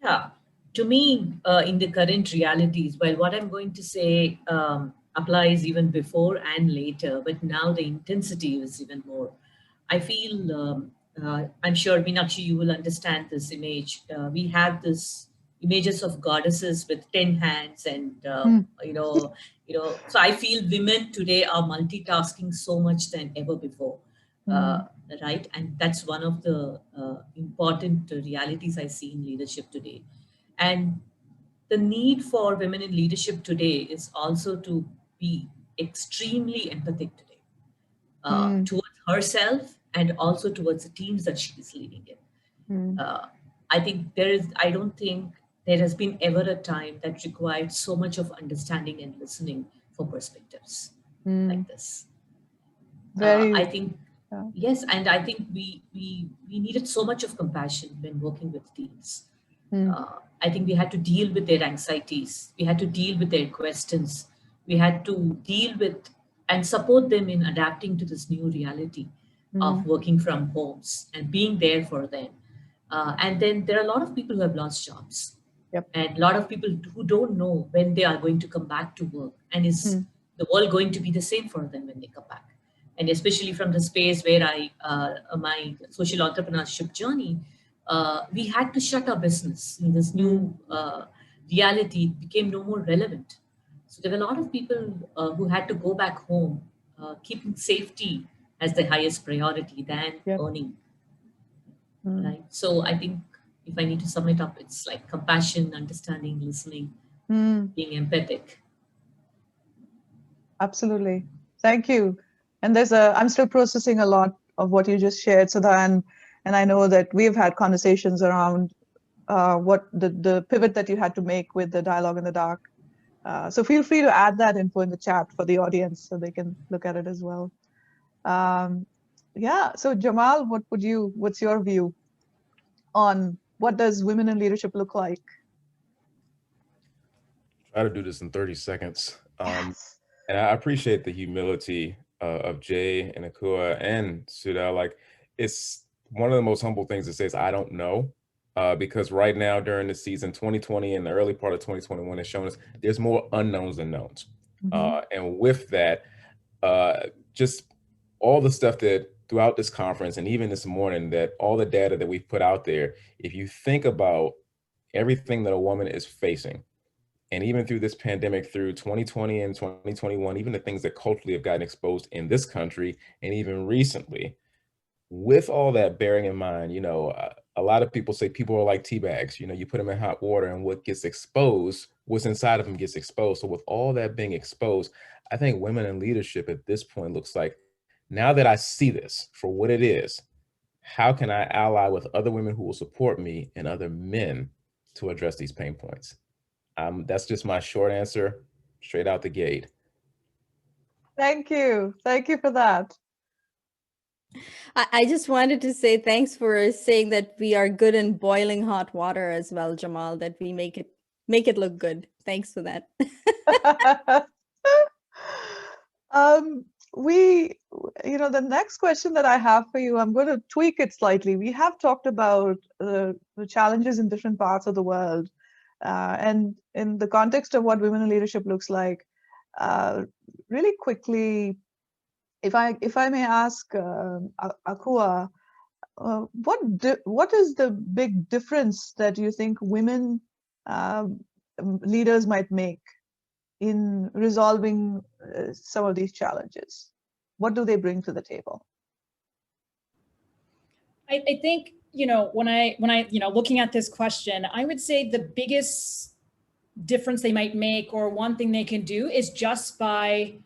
Yeah, to me, in the current realities, well, what I'm going to say applies even before and later, but now the intensity is even more. I feel, I'm sure, Meenakshi, you will understand this image. We have this images of goddesses with 10 hands and, so I feel women today are multitasking so much than ever before. Right? And that's one of the important realities I see in leadership today. And the need for women in leadership today is also to be extremely empathic today, towards herself and also towards the teams that she is leading in. I don't think there has been ever a time that required so much of understanding and listening for perspectives like this. I think, yes, and I think we needed so much of compassion when working with teams. I think we had to deal with their anxieties. We had to deal with their questions. We had to deal with and support them in adapting to this new reality of working from homes and being there for them. And then there are a lot of people who have lost jobs. And a lot of people who don't know when they are going to come back to work. And is the world going to be the same for them when they come back? And especially from the space where my social entrepreneurship journey, we had to shut our business. In this new reality, it became no more relevant. So there were a lot of people who had to go back home, keeping safety as the highest priority than earning. Right. So I think if I need to sum it up, it's like compassion, understanding, listening, being empathic. Absolutely. Thank you. And I'm still processing a lot of what you just shared, Sudha, and I know that we've had conversations around what the pivot that you had to make with the dialogue in the dark. So feel free to add that info in the chat for the audience so they can look at it as well. So Jamal, what's your view on what does women in leadership look like? Try to do this in 30 seconds. And I appreciate the humility of Jay and Akua and Sudha. Like, it's one of the most humble things to say is I don't know, because right now during the season 2020 and the early part of 2021 has shown us there's more unknowns than knowns. And with that, just all the stuff that throughout this conference and even this morning, that all the data that we've put out there, if you think about everything that a woman is facing, and even through this pandemic, through 2020 and 2021, even the things that culturally have gotten exposed in this country, and even recently, with all that bearing in mind, a lot of people say people are like tea bags. You know, you put them in hot water and what gets exposed, what's inside of them gets exposed. So with all that being exposed, I think women in leadership at this point looks like, now that I see this for what it is, how can I ally with other women who will support me and other men to address these pain points? That's just my short answer, straight out the gate. Thank you. Thank you for that. I just wanted to say thanks for saying that we are good in boiling hot water as well, Jamal, that we make it look good. Thanks for that. The next question that I have for you, I'm going to tweak it slightly. We have talked about the challenges in different parts of the world. And in the context of what women in leadership looks like, really quickly, if I may ask Akua, what is the big difference that you think women leaders might make in resolving some of these challenges? What do they bring to the table? I think, when I looking at this question, I would say the biggest difference they might make, or one thing they can do, is just by,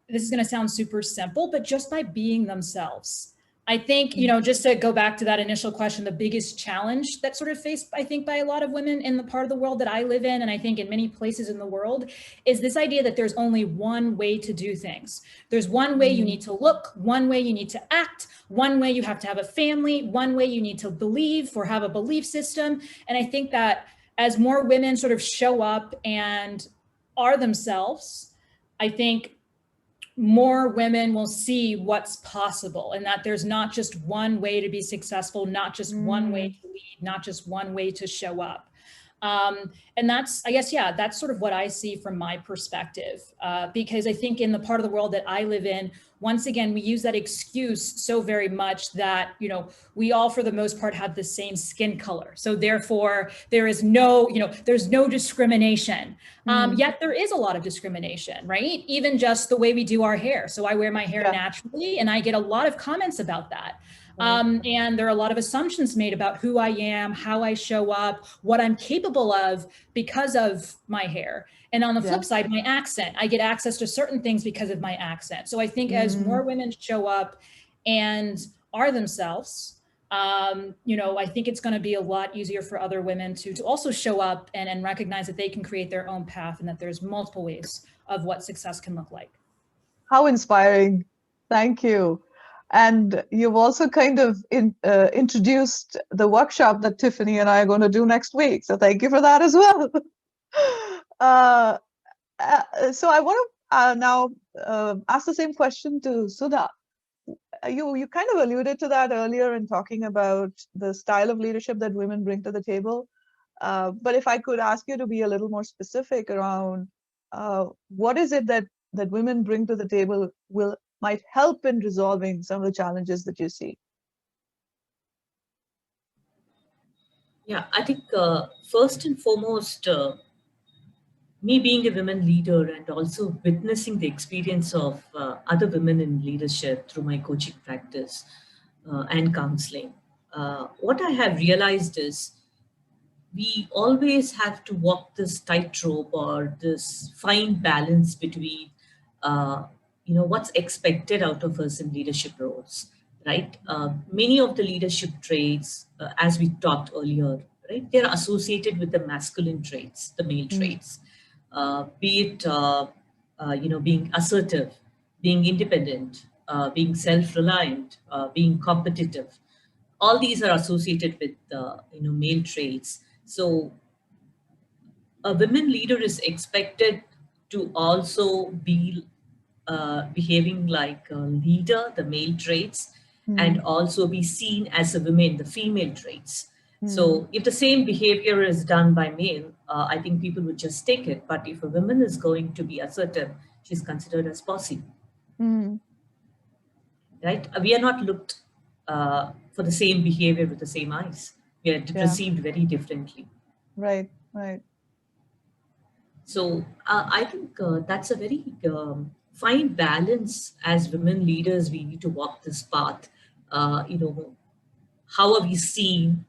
this is going to sound super simple, but just by being themselves. I think, just to go back to that initial question, the biggest challenge that's sort of faced, I think, by a lot of women in the part of the world that I live in, and I think in many places in the world, is this idea that there's only one way to do things. There's one way you need to look, one way you need to act, one way you have to have a family, one way you need to believe or have a belief system. And I think that as more women sort of show up and are themselves, I think more women will see what's possible, and that there's not just one way to be successful, not just one way to lead, not just one way to show up. And that's, I guess, that's sort of what I see from my perspective, because I think in the part of the world that I live in, once again, we use that excuse so very much that, we all, for the most part, have the same skin color. So therefore, there is no, there's no discrimination. Yet there is a lot of discrimination, right? Even just the way we do our hair. So I wear my hair naturally, and I get a lot of comments about that. And there are a lot of assumptions made about who I am, how I show up, what I'm capable of because of my hair. And on the flip side, my accent, I get access to certain things because of my accent. So I think as more women show up and are themselves, I think it's going to be a lot easier for other women to also show up and recognize that they can create their own path, and that there's multiple ways of what success can look like. How inspiring. Thank you. And you've also kind of introduced the workshop that Tiffany and I are going to do next week. So thank you for that as well. So I want to now ask the same question to Sudha. You kind of alluded to that earlier in talking about the style of leadership that women bring to the table. But if I could ask you to be a little more specific around what is it that women bring to the table might help in resolving some of the challenges that you see? Yeah, I think first and foremost, me being a women leader and also witnessing the experience of other women in leadership through my coaching practice and counseling, what I have realized is we always have to walk this tightrope or this fine balance between what's expected out of us in leadership roles, right? Many of the leadership traits, as we talked earlier, right, they're associated with the masculine traits, the male traits, be it, being assertive, being independent, being self-reliant, being competitive. All these are associated with, male traits. So a women leader is expected to also be behaving like a leader, the male traits, and also be seen as a woman, the female traits. So if the same behavior is done by male, I think people would just take it. But if a woman is going to be assertive, she's considered as bossy. Right? We are not looked for the same behavior with the same eyes. We are perceived very differently. Right, right. So I think that's a very fine balance as women leaders. We need to walk this path. how are we seen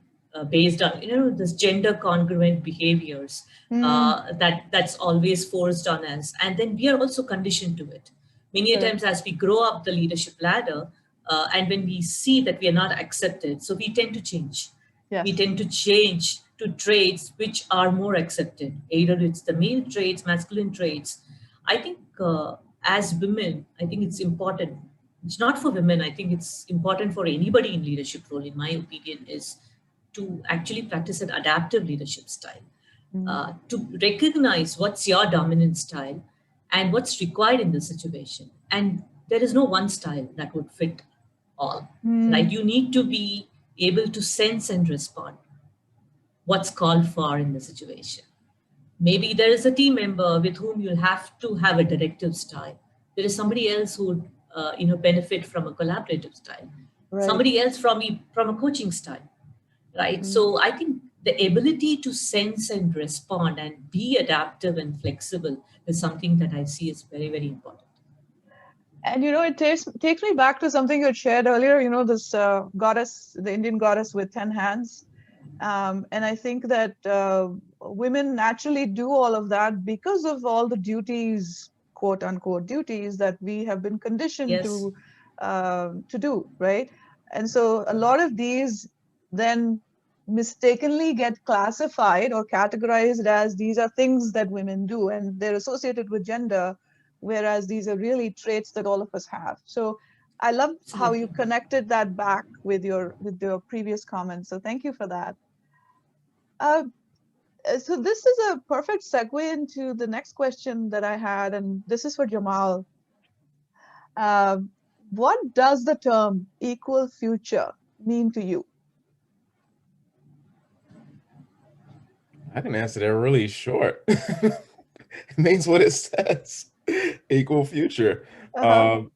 based on, this gender congruent behaviors that's always forced on us. And then we are also conditioned to it. Many times as we grow up the leadership ladder, and when we see that we are not accepted, so we tend to change. Yes. We tend to change to traits which are more accepted. Either it's the male traits, masculine traits. I think as women, I think it's important. It's not for women. I think it's important for anybody in leadership role, in my opinion, is to actually practice an adaptive leadership style, to recognize what's your dominant style and what's required in the situation. And there is no one style that would fit all, right? You need to be able to sense and respond what's called for in the situation. Maybe there is a team member with whom you'll have to have a directive style. There is somebody else who would benefit from a collaborative style. Right. Somebody else from a coaching style, right? So I think the ability to sense and respond and be adaptive and flexible is something that I see as very, very important. And, it takes me back to something you had shared earlier, this goddess, the Indian goddess with 10 hands. And I think that women naturally do all of that because of all the duties, quote unquote duties, that we have been conditioned to do, right? And so a lot of these then mistakenly get classified or categorized as these are things that women do, and they're associated with gender, whereas these are really traits that all of us have. So I love how you connected that back with your previous comments. So thank you for that. So this is a perfect segue into the next question that I had, and this is for Jamal. What does the term equal future mean to you? I can answer that really short. It means what it says, equal future. I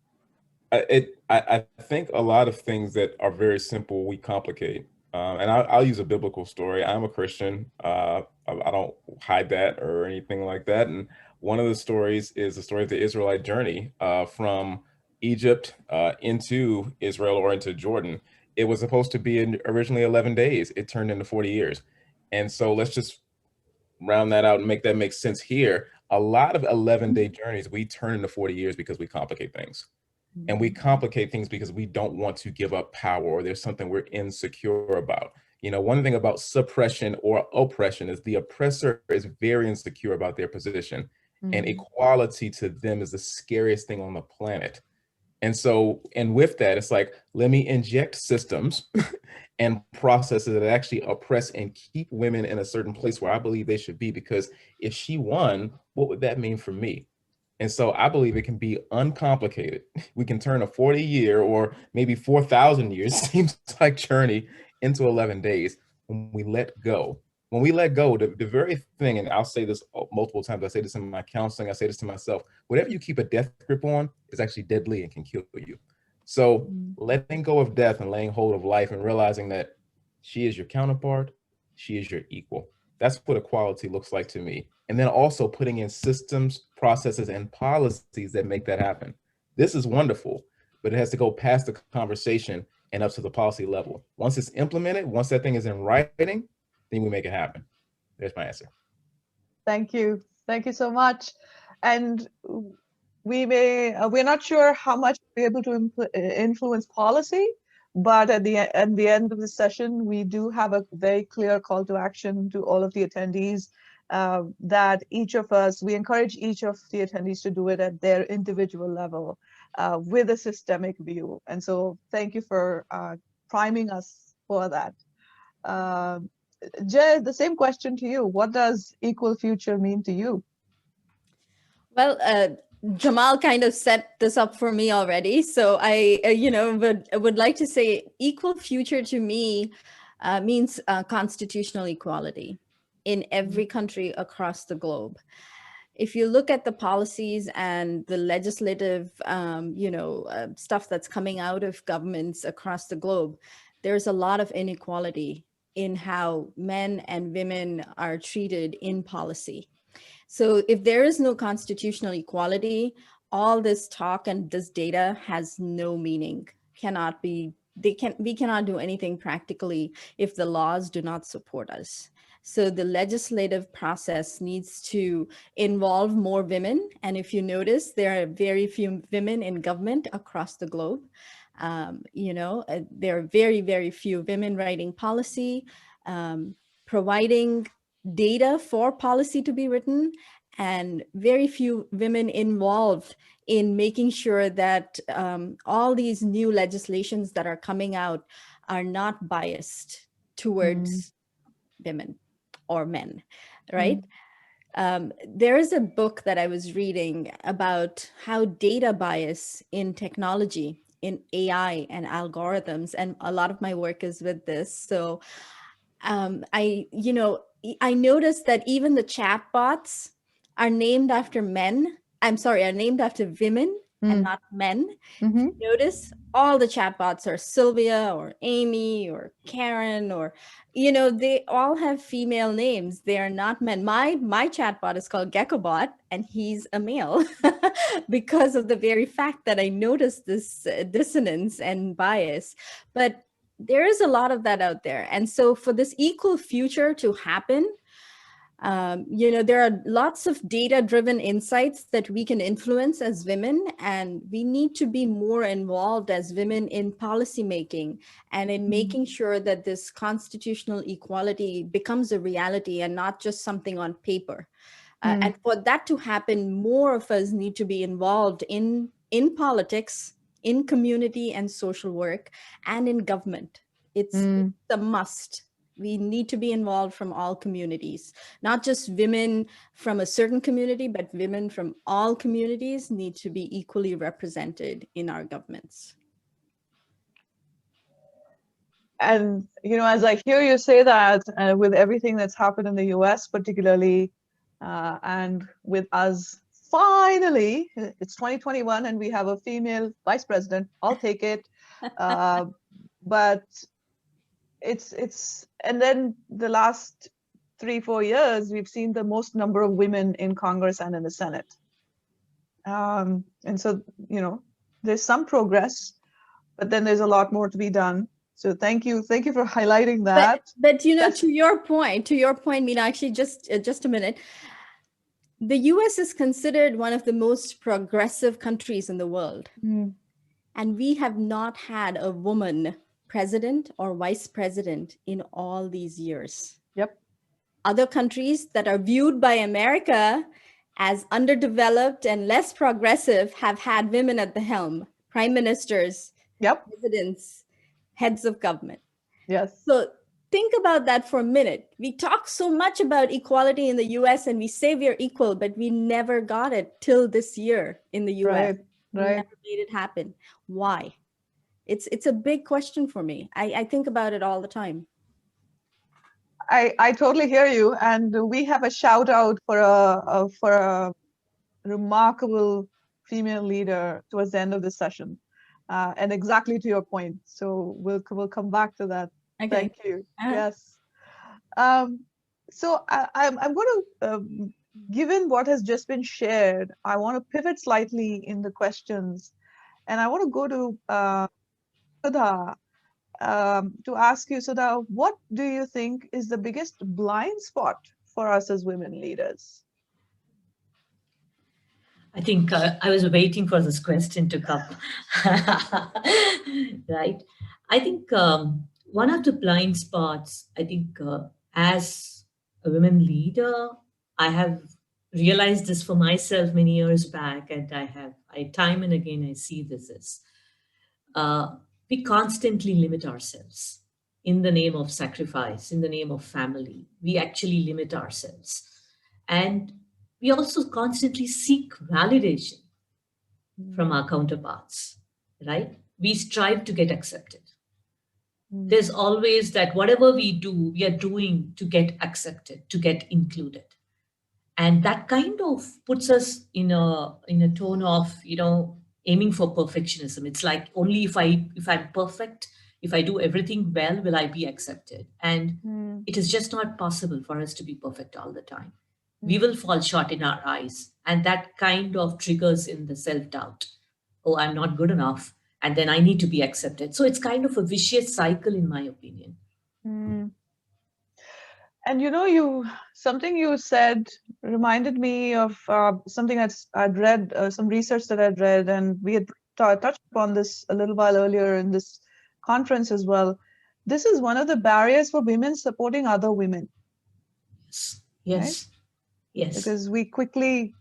think a lot of things that are very simple, we complicate. And I'll use a biblical story. I'm a Christian. I don't hide that or anything like that. And one of the stories is the story of the Israelite journey from Egypt into Israel or into Jordan. It was supposed to be originally 11 days. It turned into 40 years. And so let's just round that out and make that make sense here. A lot of 11-day journeys, we turn into 40 years because we complicate things. And we complicate things because we don't want to give up power, or there's something we're insecure about. One thing about suppression or oppression is the oppressor is very insecure about their position, and equality to them is the scariest thing on the planet. And so, and with that, it's like, let me inject systems and processes that actually oppress and keep women in a certain place where I believe they should be, because if she won, what would that mean for me? And so I believe it can be uncomplicated. We can turn a 40-year or maybe 4,000 years, seems like journey, into 11 days when we let go. When we let go, the very thing, and I'll say this multiple times, I say this in my counseling, I say this to myself, whatever you keep a death grip on is actually deadly and can kill you. So letting go of death and laying hold of life and realizing that she is your counterpart, she is your equal. That's what equality looks like to me. And then also putting in systems, processes, and policies that make that happen. This is wonderful, but it has to go past the conversation and up to the policy level. Once it's implemented, once that thing is in writing, then we make it happen. There's my answer. Thank you. Thank you so much. And we're not sure how much we're able to influence policy, but at the end of the session, we do have a very clear call to action to all of the attendees that each of us, we encourage each of the attendees to do it at their individual level with a systemic view. And so thank you for priming us for that. Jay, the same question to you. What does equal future mean to you? Well, Jamal kind of set this up for me already. So I, would like to say equal future to me means constitutional equality in every country across the globe. If you look at the policies and the legislative, stuff that's coming out of governments across the globe, there's a lot of inequality in how men and women are treated in policy. So if there is no constitutional equality, all this talk and this data has no meaning, cannot be we cannot do anything practically if the laws do not support us. So the legislative process needs to involve more women. And if you notice, there are very few women in government across the globe. There are very, very few women writing policy, providing data for policy to be written, and very few women involved in making sure that all these new legislations that are coming out are not biased towards women or men, right? There is a book that I was reading about how data bias in technology, in AI and algorithms, and a lot of my work is with this. So I noticed that even the chatbots are named after men. Are named after women and not men. Notice all the chatbots are Sylvia or Amy or Karen, or, they all have female names. They are not men. My chatbot is called GeckoBot, and he's a male because of the very fact that I noticed this dissonance and bias. But there is a lot of that out there. And so for this equal future to happen, there are lots of data-driven insights that we can influence as women, and we need to be more involved as women in policymaking and in making sure that this constitutional equality becomes a reality and not just something on paper. And for that to happen, more of us need to be involved in politics, in community and social work, and in government. It's a must. We need to be involved from all communities, not just women from a certain community, but women from all communities need to be equally represented in our governments. And, as I hear you say that, with everything that's happened in the US particularly, and with us finally, it's 2021 and we have a female vice president, I'll take it. But and then the last 3-4 years, we've seen the most number of women in Congress and in the Senate. And so, there's some progress, but then there's a lot more to be done. So thank you for highlighting that. But to your point, Meenakshi, just a minute. The US is considered one of the most progressive countries in the world. And we have not had a woman president or vice president in all these years. Yep. Other countries that are viewed by America as underdeveloped and less progressive have had women at the helm, prime ministers, presidents, heads of government. Yes. So think about that for a minute. We talk so much about equality in the US and we say we're equal, but we never got it till this year in the US. Right. We never made it happen. Why? It's a big question for me. I think about it all the time. I totally hear you. And we have a shout out for a remarkable female leader towards the end of the session. And exactly to your point. So we'll come back to that. Okay. Thank you. Yes. So I'm going to, given what has just been shared, I want to pivot slightly in the questions. And I want to go to Sudha, to ask you, Sudha, what do you think is the biggest blind spot for us as women leaders? I think I was waiting for this question to come. Right. I think one of the blind spots, I think as a women leader, I have realized this for myself many years back, and I time and again, I see this as we constantly limit ourselves in the name of sacrifice, in the name of family. We actually limit ourselves. And we also constantly seek validation from our counterparts, right? We strive to get accepted. There's always that whatever we do, we are doing to get accepted, to get included. And that kind of puts us in a tone of, aiming for perfectionism. It's like only if I'm perfect, if I do everything well, will I be accepted? And it is just not possible for us to be perfect all the time. We will fall short in our eyes. And that kind of triggers in the self-doubt. Oh, I'm not good enough. and then I need to be accepted. So it's kind of a vicious cycle, in my opinion. Mm. And you know, something you said reminded me of something I'd read, some research that I'd read, and we had touched upon this a little while earlier in this conference as well. This is one of the barriers for women supporting other women. Yes, right? yes, yes. Because we quickly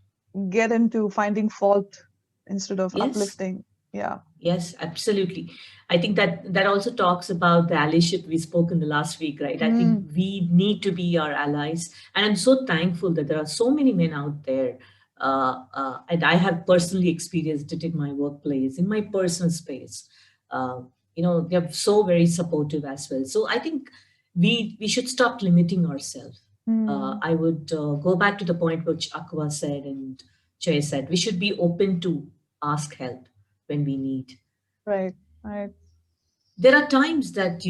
get into finding fault instead of Yes. uplifting. Yeah. Yes, absolutely. I think that also talks about the allyship we spoke in the last week, right? I think we need to be our allies. And I'm so thankful that there are so many men out there. And I have personally experienced it in my workplace, in my personal space. They're so very supportive as well. So I think we should stop limiting ourselves. I would go back to the point which Aqua said and Jay said, we should be open to ask help when we need. Right, right. There are times that,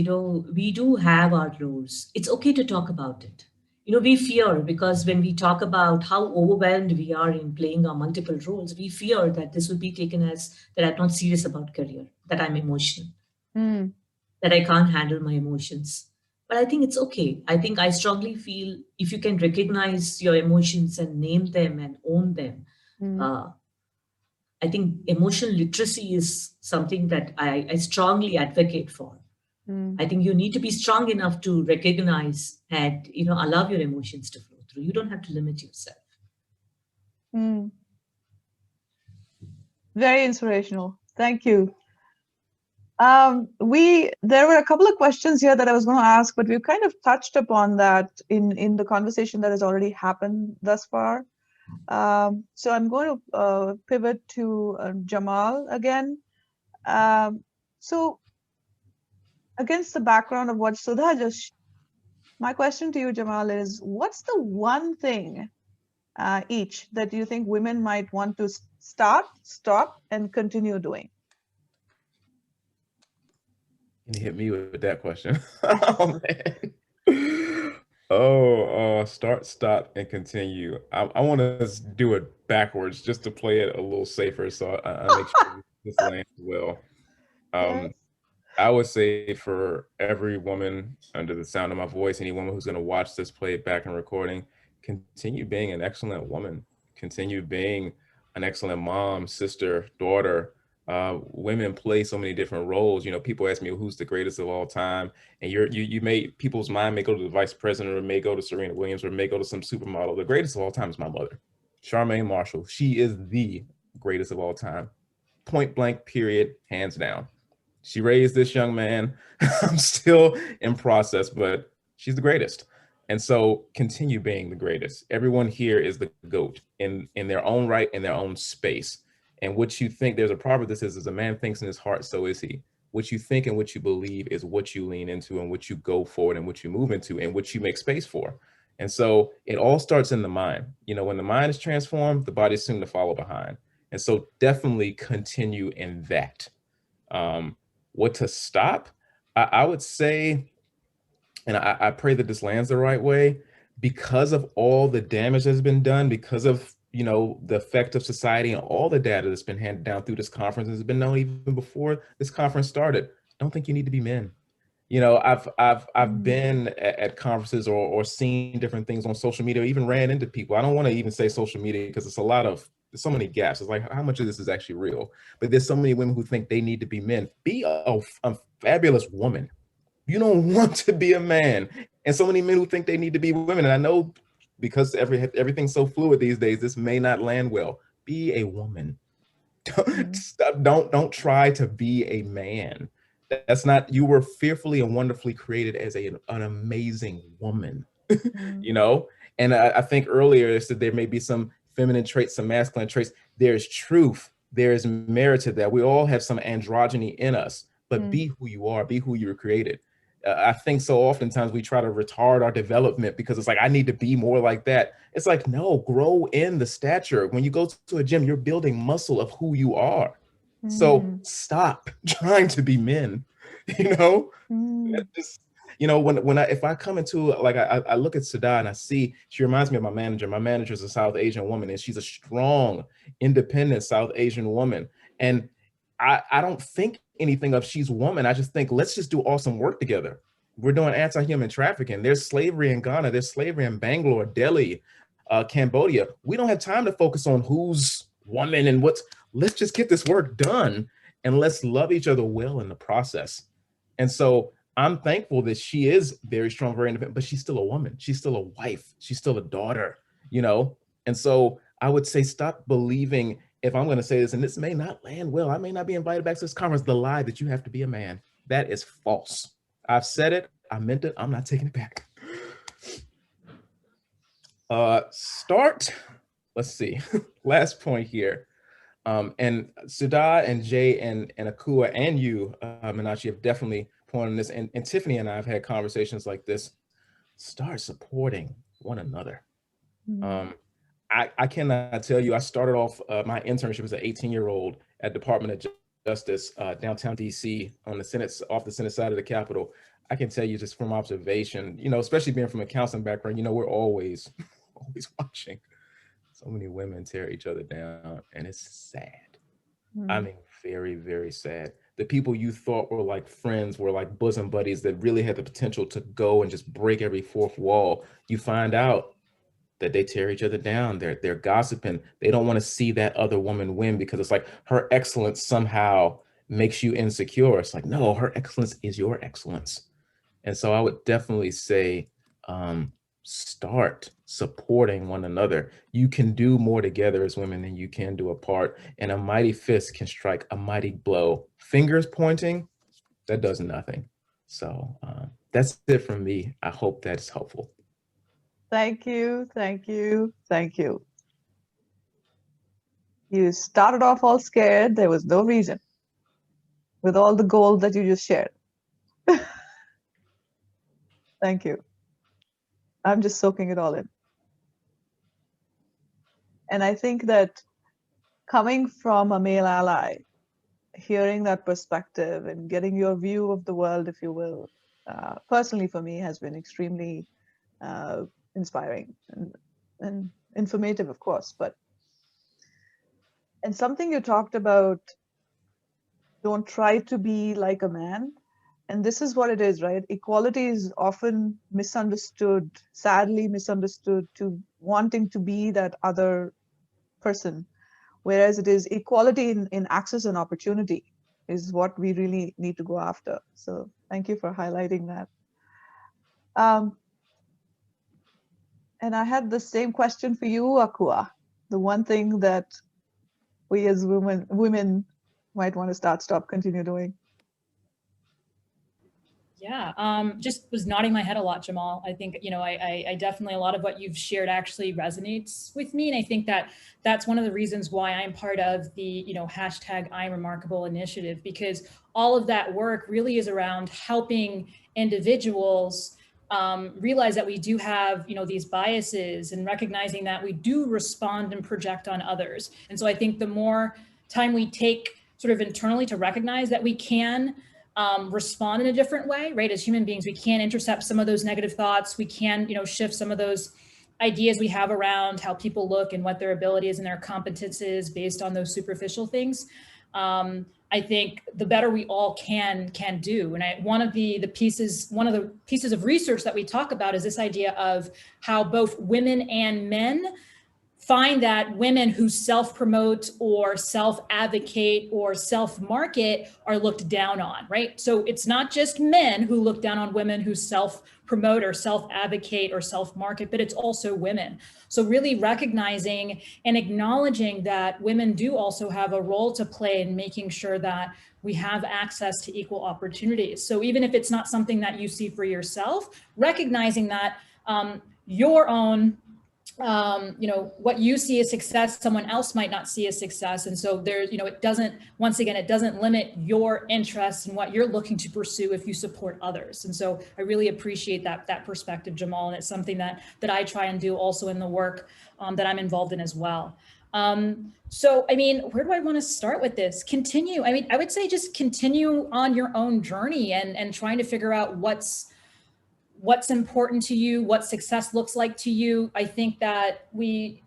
we do have our roles. It's okay to talk about it. We fear, because when we talk about how overwhelmed we are in playing our multiple roles, we fear that this will be taken as that I'm not serious about career, that I'm emotional, that I can't handle my emotions. But I think it's okay. I think I strongly feel if you can recognize your emotions and name them and own them, I think emotional literacy is something that I strongly advocate for. I think you need to be strong enough to recognize and, allow your emotions to flow through. You don't have to limit yourself. Very inspirational. Thank you. There were a couple of questions here that I was going to ask, but we've kind of touched upon that in the conversation that has already happened thus far. So I'm going to pivot to Jamal again. So against the background of what Sudha just, my question to you, Jamal, is what's the one thing each that you think women might want to start, stop, and continue doing? Can you hit me with that question? Oh, man. Start, stop, and continue. I want to do it backwards just to play it a little safer, so I make sure this lands well. Yes. I would say for every woman under the sound of my voice, any woman who's going to watch this play back and recording, continue being an excellent woman. Continue being an excellent mom, sister, daughter. Women play so many different roles. People ask me who's the greatest of all time, and you may, people's mind may go to the vice president, or may go to Serena Williams, or may go to some supermodel. The greatest of all time is my mother, Charmaine Marshall. She is the greatest of all time. Point blank, period, hands down. She raised this young man. I'm still in process, but she's the greatest. And so continue being the greatest. Everyone here is the GOAT in their own right, in their own space. And what you think, there's a proverb that says, as a man thinks in his heart, so is he. What you think and what you believe is what you lean into and what you go forward and what you move into and what you make space for. And so it all starts in the mind. When the mind is transformed, the body is soon to follow behind. And so definitely continue in that. What to stop? I would say, and I pray that this lands the right way, because of all the damage that's been done, because of the effect of society and all the data that's been handed down through this conference has been known even before this conference started. I don't think you need to be men. I've been at conferences or seen different things on social media, or even ran into people. I don't want to even say social media because it's there's so many gaps. It's like, how much of this is actually real? But there's so many women who think they need to be men. Be a fabulous woman. You don't want to be a man. And so many men who think they need to be women. And I know because everything's so fluid these days, this may not land well. Be a woman. Don't try to be a man. That's not, you were fearfully and wonderfully created as an amazing woman, And I think earlier I said there may be some feminine traits, some masculine traits. There's truth. There's merit to that. We all have some androgyny in us, but be who you are, be who you were created. I think so oftentimes we try to retard our development because it's like, I need to be more like that. It's like, no, grow in the stature. When you go to a gym, you're building muscle of who you are. So stop trying to be men, Just, if I come into, like, I look at Sada and I see, she reminds me of my manager. My manager is a South Asian woman, and she's a strong, independent South Asian woman. And I don't think anything of she's woman. I just think, let's just do awesome work together. We're doing anti-human trafficking. There's slavery in Ghana. There's slavery in Bangalore, Delhi, Cambodia. We don't have time to focus on who's woman and what's, let's just get this work done and let's love each other well in the process. And so I'm thankful that she is very strong, very independent, but she's still a woman. She's still a wife. She's still a daughter, you know? And so I would say, stop believing, if I'm going to say this, and this may not land well, I may not be invited back to this conference, the lie that you have to be a man. That is false. I've said it, I meant it, I'm not taking it back. Let's see, last point here. And Sudha and Jay and Akua and you, Meenakshi, have definitely pointed on this, and Tiffany and I have had conversations like this. Start supporting one another. Mm-hmm. I cannot tell you, I started off my internship as an 18-year-old at Department of Justice, downtown DC, on the Senate, off the Senate side of the Capitol. I can tell you just from observation, you know, especially being from a counseling background, you know, we're always watching so many women tear each other down, and it's sad. Mm-hmm. I mean, very, very sad. The people you thought were like friends, were like bosom buddies that really had the potential to go and just break every fourth wall. You find out that they tear each other down. They're gossiping. They don't want to see that other woman win because it's like her excellence somehow makes you insecure. It's like, no, her excellence is your excellence. And so I would definitely say, start supporting one another. You can do more together as women than you can do apart. And a mighty fist can strike a mighty blow. Fingers pointing, that does nothing. So that's it from me. I hope that's helpful. Thank you, thank you, thank you. You started off all scared. There was no reason with all the gold that you just shared. Thank you. I'm just soaking it all in. And I think that coming from a male ally, hearing that perspective and getting your view of the world, if you will, personally for me has been extremely inspiring and informative, of course. And something you talked about, don't try to be like a man. And this is what it is, right? Equality is often misunderstood, sadly misunderstood, to wanting to be that other person, whereas it is equality in access and opportunity is what we really need to go after. So thank you for highlighting that. And I had the same question for you, Akua. The one thing that we as women might want to stop, continue doing. Yeah, just was nodding my head a lot, Jamal. I think, you know, I definitely, a lot of what you've shared actually resonates with me. And I think that that's one of the reasons why I'm part of the, you know, #IamRemarkable initiative, because all of that work really is around helping individuals realize that we do have, you know, these biases, and recognizing that we do respond and project on others. And so I think the more time we take sort of internally to recognize that we can respond in a different way, right? As human beings, we can intercept some of those negative thoughts. We can, you know, shift some of those ideas we have around how people look and what their abilities and their competence is based on those superficial things. I think the better we all can do. And one of the pieces of research that we talk about is this idea of how both women and men find that women who self-promote or self-advocate or self-market are looked down on, right? So it's not just men who look down on women who self-promote or self-advocate or self-market, but it's also women. So really recognizing and acknowledging that women do also have a role to play in making sure that we have access to equal opportunities. So even if it's not something that you see for yourself, recognizing that your own you know, what you see as success, someone else might not see as success. And so there's, you know, it doesn't limit your interests and what you're looking to pursue if you support others. And so I really appreciate that perspective, Jamal. And it's something that I try and do also in the work that I'm involved in as well. So, I mean, where do I want to start with this? Continue. I mean, I would say just continue on your own journey and trying to figure out what's important to you, what success looks like to you. I think that we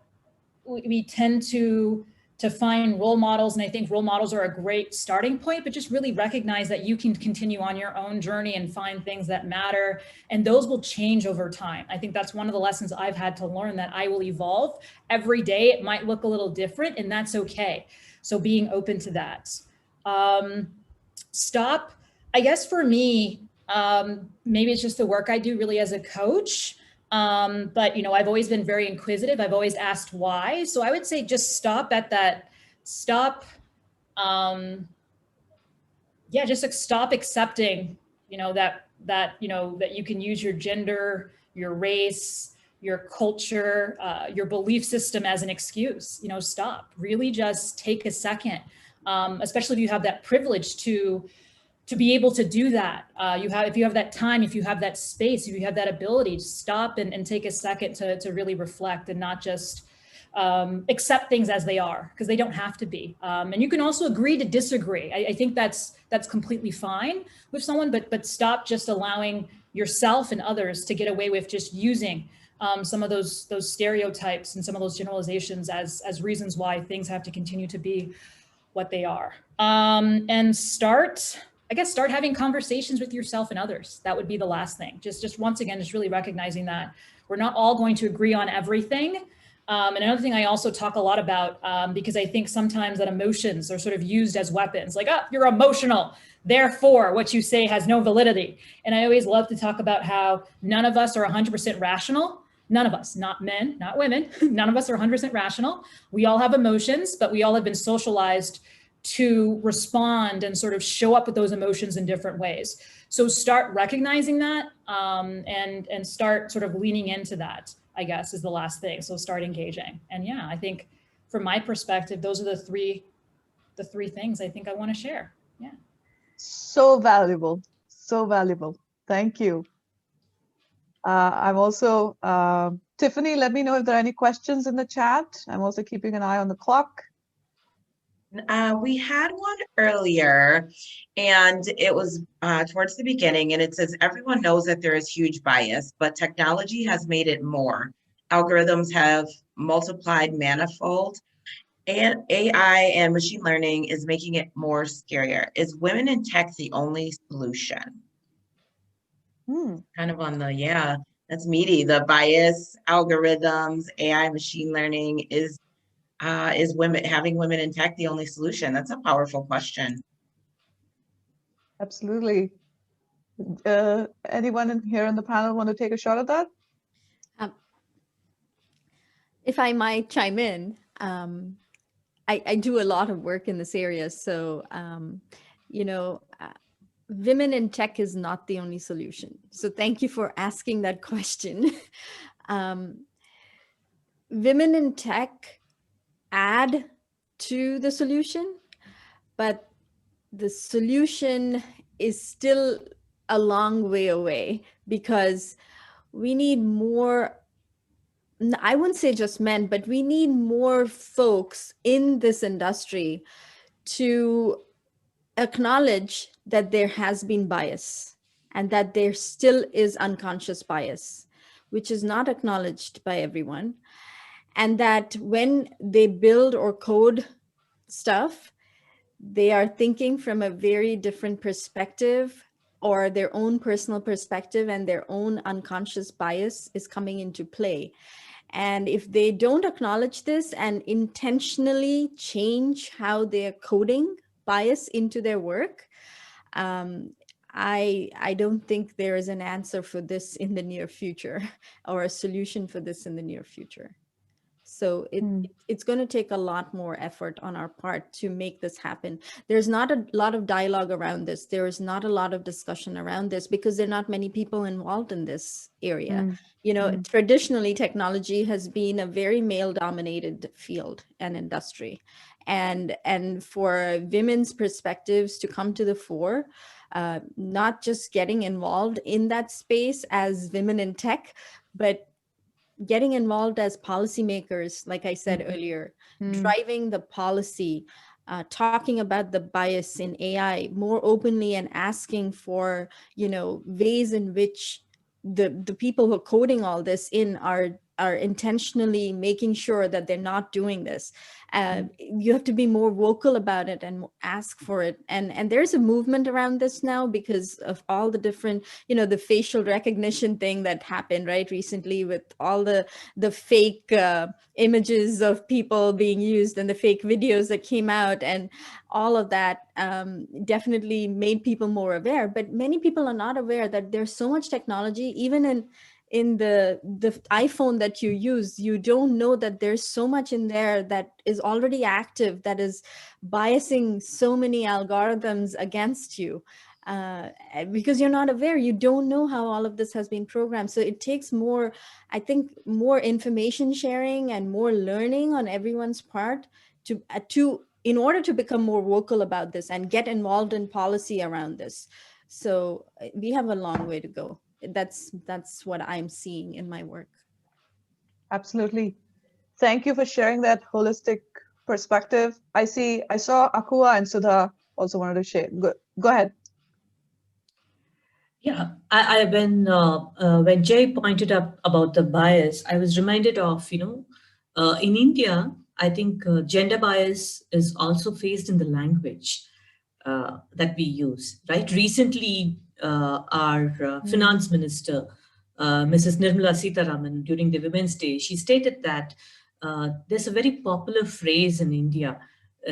tend to find role models. And I think role models are a great starting point, but just really recognize that you can continue on your own journey and find things that matter. And those will change over time. I think that's one of the lessons I've had to learn, that I will evolve every day. It might look a little different, and that's okay. So being open to that. Stop, I guess for me, maybe it's just the work I do really as a coach. But, you know, I've always been very inquisitive. I've always asked why. So I would say just stop at that, stop accepting, you know, that you can use your gender, your race, your culture, your belief system as an excuse. You know, stop, really just take a second, especially if you have that privilege to be able to do that. If you have that time, if you have that space, if you have that ability, to stop and take a second to really reflect and not just accept things as they are, because they don't have to be. And you can also agree to disagree. I think that's completely fine with someone, but stop just allowing yourself and others to get away with just using some of those stereotypes and some of those generalizations as reasons why things have to continue to be what they are. And start having conversations with yourself and others. That would be the last thing. Just once again, just really recognizing that we're not all going to agree on everything. And another thing I also talk a lot about, because I think sometimes that emotions are sort of used as weapons, like, oh, you're emotional, therefore what you say has no validity. And I always love to talk about how none of us are 100% rational. None of us, not men, not women, none of us are 100% rational. We all have emotions, but we all have been socialized to respond and sort of show up with those emotions in different ways. So start recognizing that, and start sort of leaning into that, I guess, is the last thing. So start engaging. And yeah, I think from my perspective, those are the three things I think I want to share. Yeah. So valuable. So valuable. Thank you. I'm also, Tiffany, let me know if there are any questions in the chat. I'm also keeping an eye on the clock. We had one earlier, and it was towards the beginning, and it says, everyone knows that there is huge bias, but technology has made it more. Algorithms have multiplied manifold, and AI and machine learning is making it more scarier. Is women in tech the only solution? Kind of on the, yeah, that's meaty. The bias, algorithms, AI, machine learning, is having women in tech the only solution? That's a powerful question. Absolutely. Anyone in here on the panel want to take a shot at that? If I might chime in, I do a lot of work in this area. So, women in tech is not the only solution. So thank you for asking that question. Women in tech add to the solution, but the solution is still a long way away, because we need more, I wouldn't say just men, but we need more folks in this industry to acknowledge that there has been bias and that there still is unconscious bias, which is not acknowledged by everyone. And that when they build or code stuff, they are thinking from a very different perspective, or their own personal perspective, and their own unconscious bias is coming into play. And if they don't acknowledge this and intentionally change how they're coding bias into their work, I don't think there is an answer for this in the near future, or a solution for this in the near future. So it's going to take a lot more effort on our part to make this happen. There's not a lot of dialogue around this. There is not a lot of discussion around this, because there are not many people involved in this area. Traditionally, technology has been a very male-dominated field and industry. And for women's perspectives to come to the fore, not just getting involved in that space as women in tech, but getting involved as policymakers, like I said earlier, driving the policy, talking about the bias in AI more openly, and asking for, ways in which the people who are coding all this in are are intentionally making sure that they're not doing this. You have to be more vocal about it and ask for it. And there's a movement around this now because of all the different, the facial recognition thing that happened right recently with all the fake images of people being used and the fake videos that came out, and all of that definitely made people more aware. But many people are not aware that there's so much technology, even in the iPhone that you use. You don't know that there's so much in there that is already active, that is biasing so many algorithms against you, because you're not aware. You don't know how all of this has been programmed. So it takes more, I think, more information sharing and more learning on everyone's part in order to become more vocal about this and get involved in policy around this. So we have a long way to go. That's what I'm seeing in my work. Absolutely. Thank you for sharing that holistic perspective. I saw Akua and Sudha also wanted to share. Go ahead. Yeah, when Jay pointed up about the bias, I was reminded of, in India, I think gender bias is also faced in the language that we use, right? Recently, our finance minister, Mrs. Nirmala Sitharaman, during the Women's Day, she stated that there's a very popular phrase in India,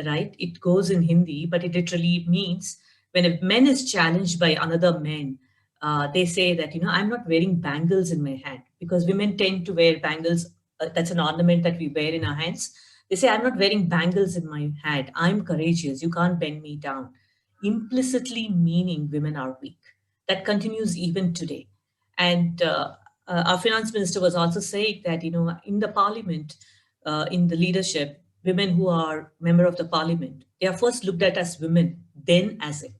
right? It goes in Hindi, but it literally means when a man is challenged by another man, they say that, I'm not wearing bangles in my hand, because women tend to wear bangles. That's an ornament that we wear in our hands. They say, I'm not wearing bangles in my hand. I'm courageous. You can't bend me down. Implicitly meaning women are weak. That continues even today. And our finance minister was also saying that, in the parliament, in the leadership, women who are member of the parliament, they are first looked at as women, then as MP.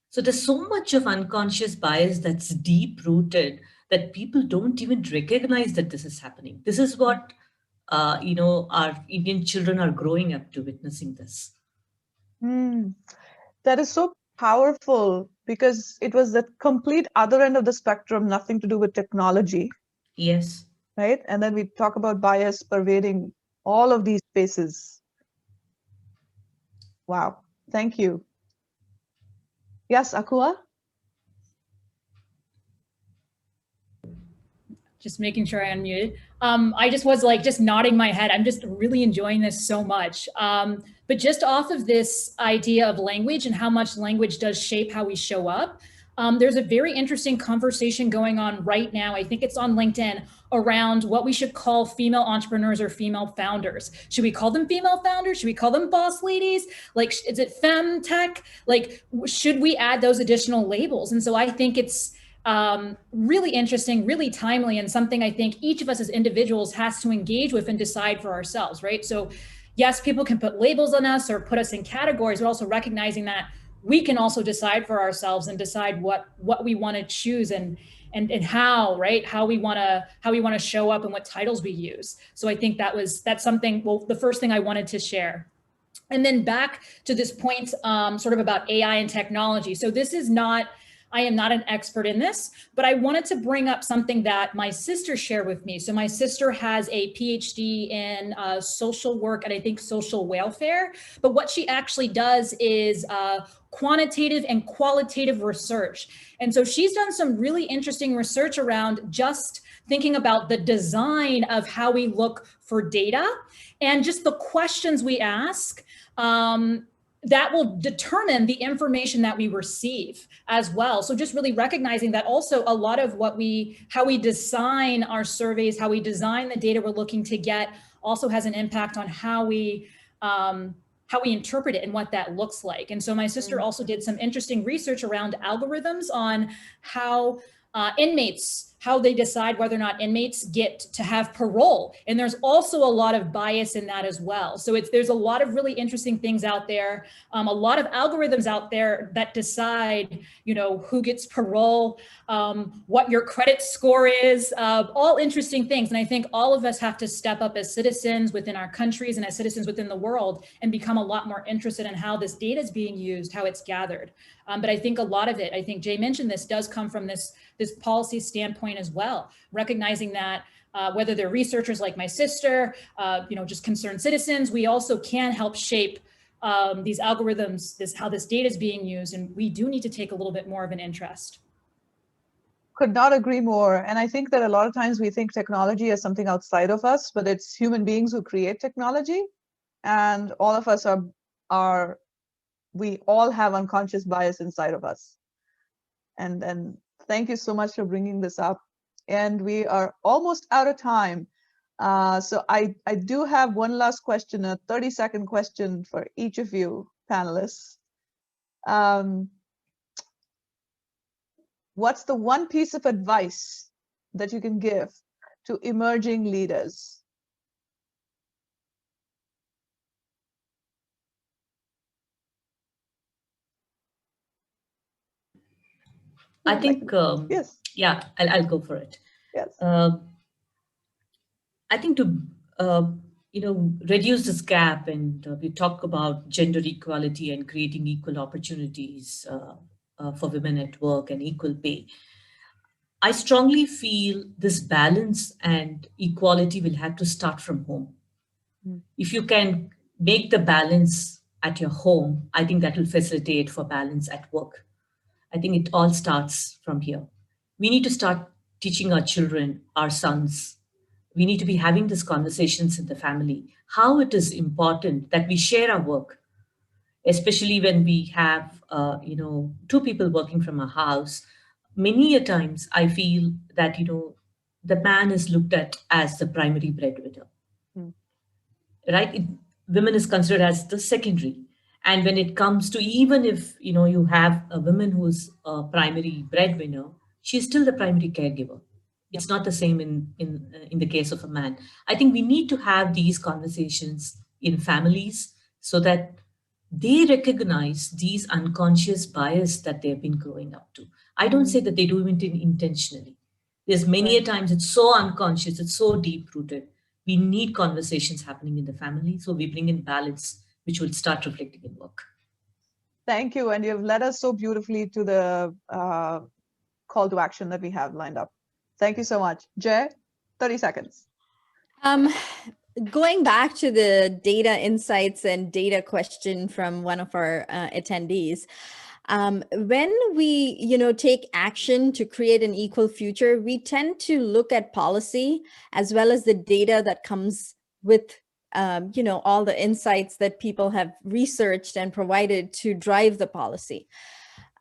So there's so much of unconscious bias that's deep rooted that people don't even recognize that this is happening. This is what, our Indian children are growing up to, witnessing this. That is so powerful, because it was the complete other end of the spectrum, nothing to do with technology. Yes. Right? And then we talk about bias pervading all of these spaces. Wow. Thank you. Yes, Akua? Just making sure I unmuted. I just was just nodding my head. I'm just really enjoying this so much. But just off of this idea of language and how much language does shape how we show up, there's a very interesting conversation going on right now. I think it's on LinkedIn, around what we should call female entrepreneurs or female founders. Should we call them female founders? Should we call them boss ladies? Is it femme tech? Should we add those additional labels? And so I think it's really interesting, really timely, and something I think each of us as individuals has to engage with and decide for ourselves, right? So yes, people can put labels on us or put us in categories, but also recognizing that we can also decide for ourselves and decide what we want to choose and how, right? How we want to show up and what titles we use. So I think that's something, well, the first thing I wanted to share. And then back to this point, sort of about AI and technology. So I am not an expert in this, but I wanted to bring up something that my sister shared with me. So my sister has a PhD in social work and I think social welfare, but what she actually does is quantitative and qualitative research. And so she's done some really interesting research around just thinking about the design of how we look for data and just the questions we ask that will determine the information that we receive as well. So just really recognizing that also a lot of how we design our surveys, how we design the data we're looking to get also has an impact on how we interpret it and what that looks like. And so my sister also did some interesting research around algorithms on how how they decide whether or not inmates get to have parole. And there's also a lot of bias in that as well. So there's a lot of really interesting things out there, a lot of algorithms out there that decide, who gets parole, what your credit score is, all interesting things. And I think all of us have to step up as citizens within our countries and as citizens within the world and become a lot more interested in how this data is being used, how it's gathered. But I think a lot of it, I think Jay mentioned this, does come from this this policy standpoint as well, recognizing that whether they're researchers like my sister, just concerned citizens, we also can help shape these algorithms, how this data is being used, and we do need to take a little bit more of an interest. Could not agree more. And I think that a lot of times we think technology as something outside of us, but it's human beings who create technology. And all of us we all have unconscious bias inside of us. And thank you so much for bringing this up. And we are almost out of time. So I do have one last question, a 30-second question for each of you panelists. What's the one piece of advice that you can give to emerging leaders? I think, yes. Yeah, I'll go for it. Yes. I think to, reduce this gap, and we talk about gender equality and creating equal opportunities for women at work and equal pay. I strongly feel this balance and equality will have to start from home. If you can make the balance at your home, I think that will facilitate for balance at work. I think it all starts from here. We need to start teaching our children, our sons. We need to be having these conversations in the family, how it is important that we share our work, especially when we have, two people working from a house. Many a times I feel that, the man is looked at as the primary breadwinner, right? Women is considered as the secondary. And when it comes to, even if, you have a woman who's a primary breadwinner, she's still the primary caregiver. It's not the same in the case of a man. I think we need to have these conversations in families so that they recognize these unconscious bias that they've been growing up to. I don't say that they do it intentionally. There's many a times it's so unconscious, it's so deep rooted. We need conversations happening in the family, so we bring in balance, which will start reflecting in work. Thank you. And you've led us so beautifully to the call to action that we have lined up. Thank you so much. Jay, 30 seconds. Going back to the data insights and data question from one of our attendees, when we, take action to create an equal future, we tend to look at policy as well as the data that comes with, all the insights that people have researched and provided to drive the policy.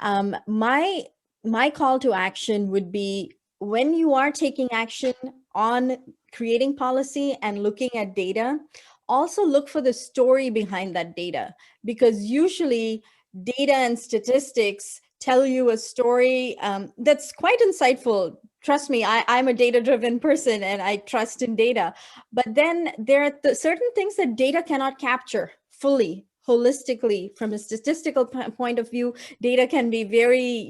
My call to action would be, when you are taking action on creating policy and looking at data, also look for the story behind that data, because usually data and statistics tell you a story that's quite insightful. Trust me, I'm a data-driven person and I trust in data. But then there are certain things that data cannot capture fully, holistically. From a statistical point of view, data can be very,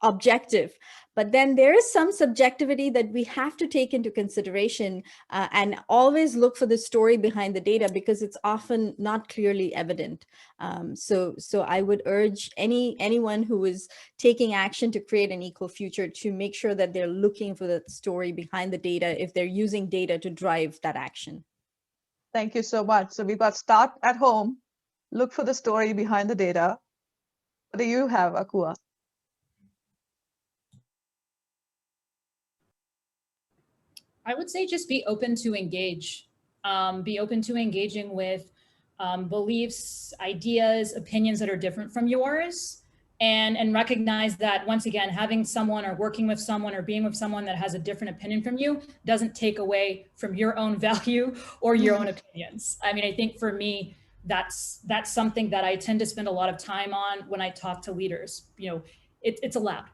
objective. But then there is some subjectivity that we have to take into consideration and always look for the story behind the data, because it's often not clearly evident. So I would urge anyone who is taking action to create an equal future to make sure that they're looking for the story behind the data if they're using data to drive that action. Thank you so much. So we've got start at home, look for the story behind the data. What do you have, Akua? I would say just be open to engage. Be open to engaging with beliefs, ideas, opinions that are different from yours, and recognize that, once again, having someone or working with someone or being with someone that has a different opinion from you doesn't take away from your own value or your own opinions. I mean, I think for me, that's something that I tend to spend a lot of time on when I talk to leaders. It's allowed.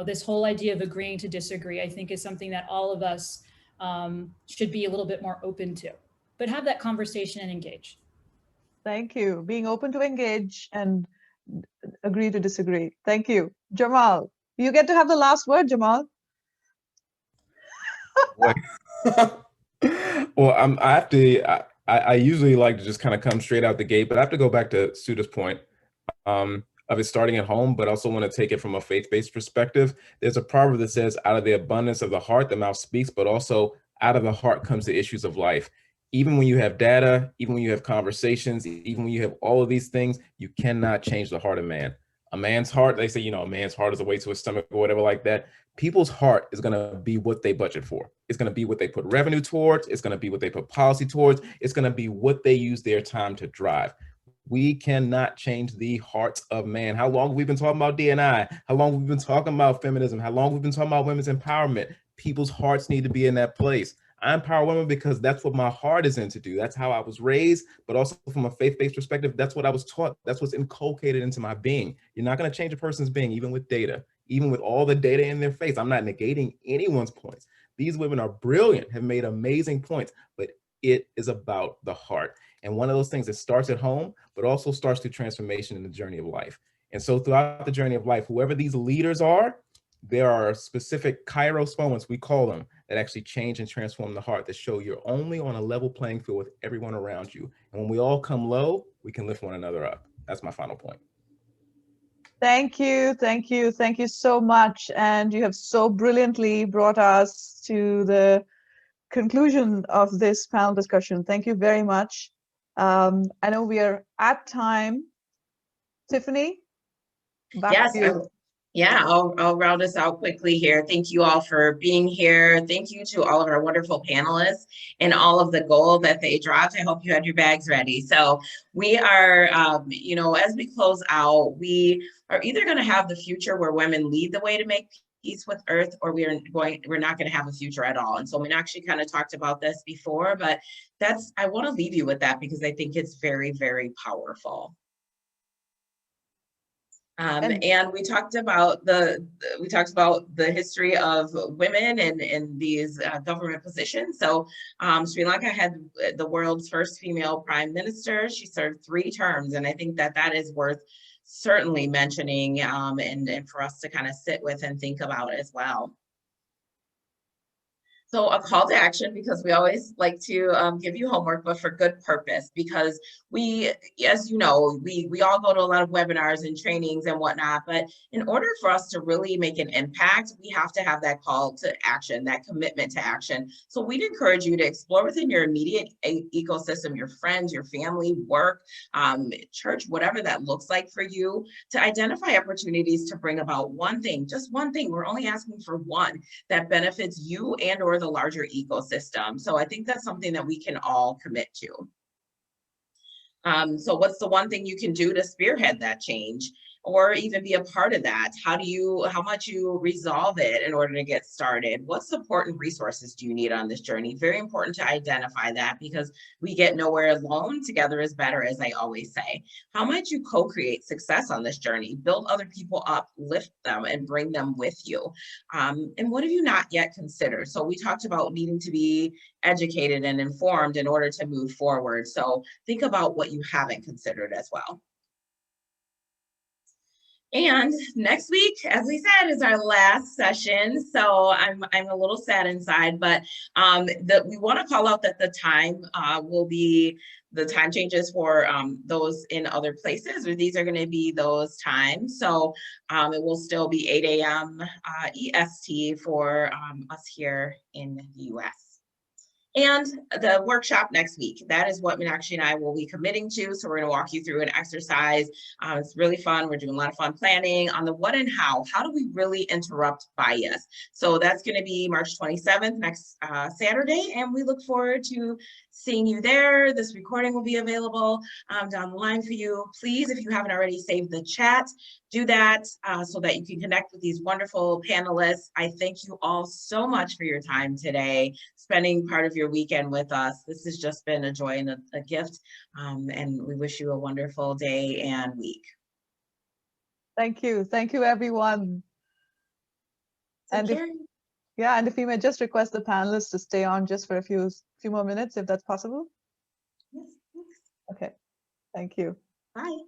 This whole idea of agreeing to disagree, I think, is something that all of us should be a little bit more open to, but have that conversation and engage. Thank you. Being open to engage and agree to disagree. Thank you. Jamal, you get to have the last word, Jamal. Well, I usually like to just kind of come straight out the gate, but I have to go back to Sudha's point. of it starting at home, but also want to take it from a faith-based perspective. There's a proverb that says, out of the abundance of the heart, the mouth speaks, but also out of the heart comes the issues of life. Even when you have data, even when you have conversations, even when you have all of these things, you cannot change the heart of man. A man's heart, they say, you know, a man's heart is a way to his stomach or whatever like that. People's heart is going to be what they budget for. It's going to be what they put revenue towards. It's going to be what they put policy towards. It's going to be what they use their time to drive. We cannot change the hearts of man. How long have we been talking about D&I? How long have we been talking about feminism? How long have we been talking about women's empowerment? People's hearts need to be in that place. I empower women because that's what my heart is in to do. That's how I was raised, but also from a faith-based perspective, that's what I was taught. That's what's inculcated into my being. You're not going to change a person's being, even with data, even with all the data in their face. I'm not negating anyone's points. These women are brilliant, have made amazing points, but it is about the heart. And one of those things that starts at home, but also starts through transformation in the journey of life. And so throughout the journey of life, whoever these leaders are, there are specific kairos moments, we call them, that actually change and transform the heart, that show you're only on a level playing field with everyone around you. And when we all come low, we can lift one another up. That's my final point. Thank you, thank you, thank you so much. And you have so brilliantly brought us to the conclusion of this panel discussion. Thank you very much. I know we are at time. Tiffany, back to you. Yeah, I'll round us out quickly here. Thank you all for being here. Thank you to all of our wonderful panelists and all of the gold that they dropped. I hope you had your bags ready. So we are, you know, as we close out, we are either going to have the future where women lead the way to make peace with Earth, or we're not going to have a future at all. And so Meenakshi kind of talked about this before, but I want to leave you with that because I think it's very, very powerful. And we talked about the history of women in these government positions. So Sri Lanka had the world's first female prime minister. She served 3 terms, and I think that is worth certainly mentioning and for us to kind of sit with and think about as well. So a call to action, because we always like to give you homework, but for good purpose, because we, as you know, we all go to a lot of webinars and trainings and whatnot, but in order for us to really make an impact, we have to have that call to action, that commitment to action. So we'd encourage you to explore within your immediate ecosystem, your friends, your family, work, church, whatever that looks like for you, to identify opportunities to bring about one thing, just one thing. We're only asking for one that benefits you and or the larger ecosystem. So I think that's something that we can all commit to. So what's the one thing you can do to spearhead that change, or even be a part of that? How much you resolve it in order to get started? What support and resources do you need on this journey? Very important to identify that, because we get nowhere alone. Together is better, as I always say. How might you co-create success on this journey? Build other people up, lift them, and bring them with you. And what have you not yet considered? So we talked about needing to be educated and informed in order to move forward. So think about what you haven't considered as well. And next week, as we said, is our last session. So I'm a little sad inside, but we want to call out that the time will be, the time changes for those in other places, or these are going to be those times. So it will still be 8 a.m. EST for us here in the US. And the workshop next week, that is what Meenakshi and I will be committing to. So we're going to walk you through an exercise. It's really fun. We're doing a lot of fun planning on the what and how. How do we really interrupt bias? So that's going to be March 27th, next Saturday. And we look forward to seeing you there. This recording will be available down the line for you. Please, if you haven't already, save the chat. Do that so that you can connect with these wonderful panelists. I thank you all so much for your time today, spending part of your weekend with us. This has just been a joy and a gift, and we wish you a wonderful day and week. Thank you everyone. And if we may just request the panelists to stay on just for a few more minutes, if that's possible. Yes. Okay, thank you. Bye.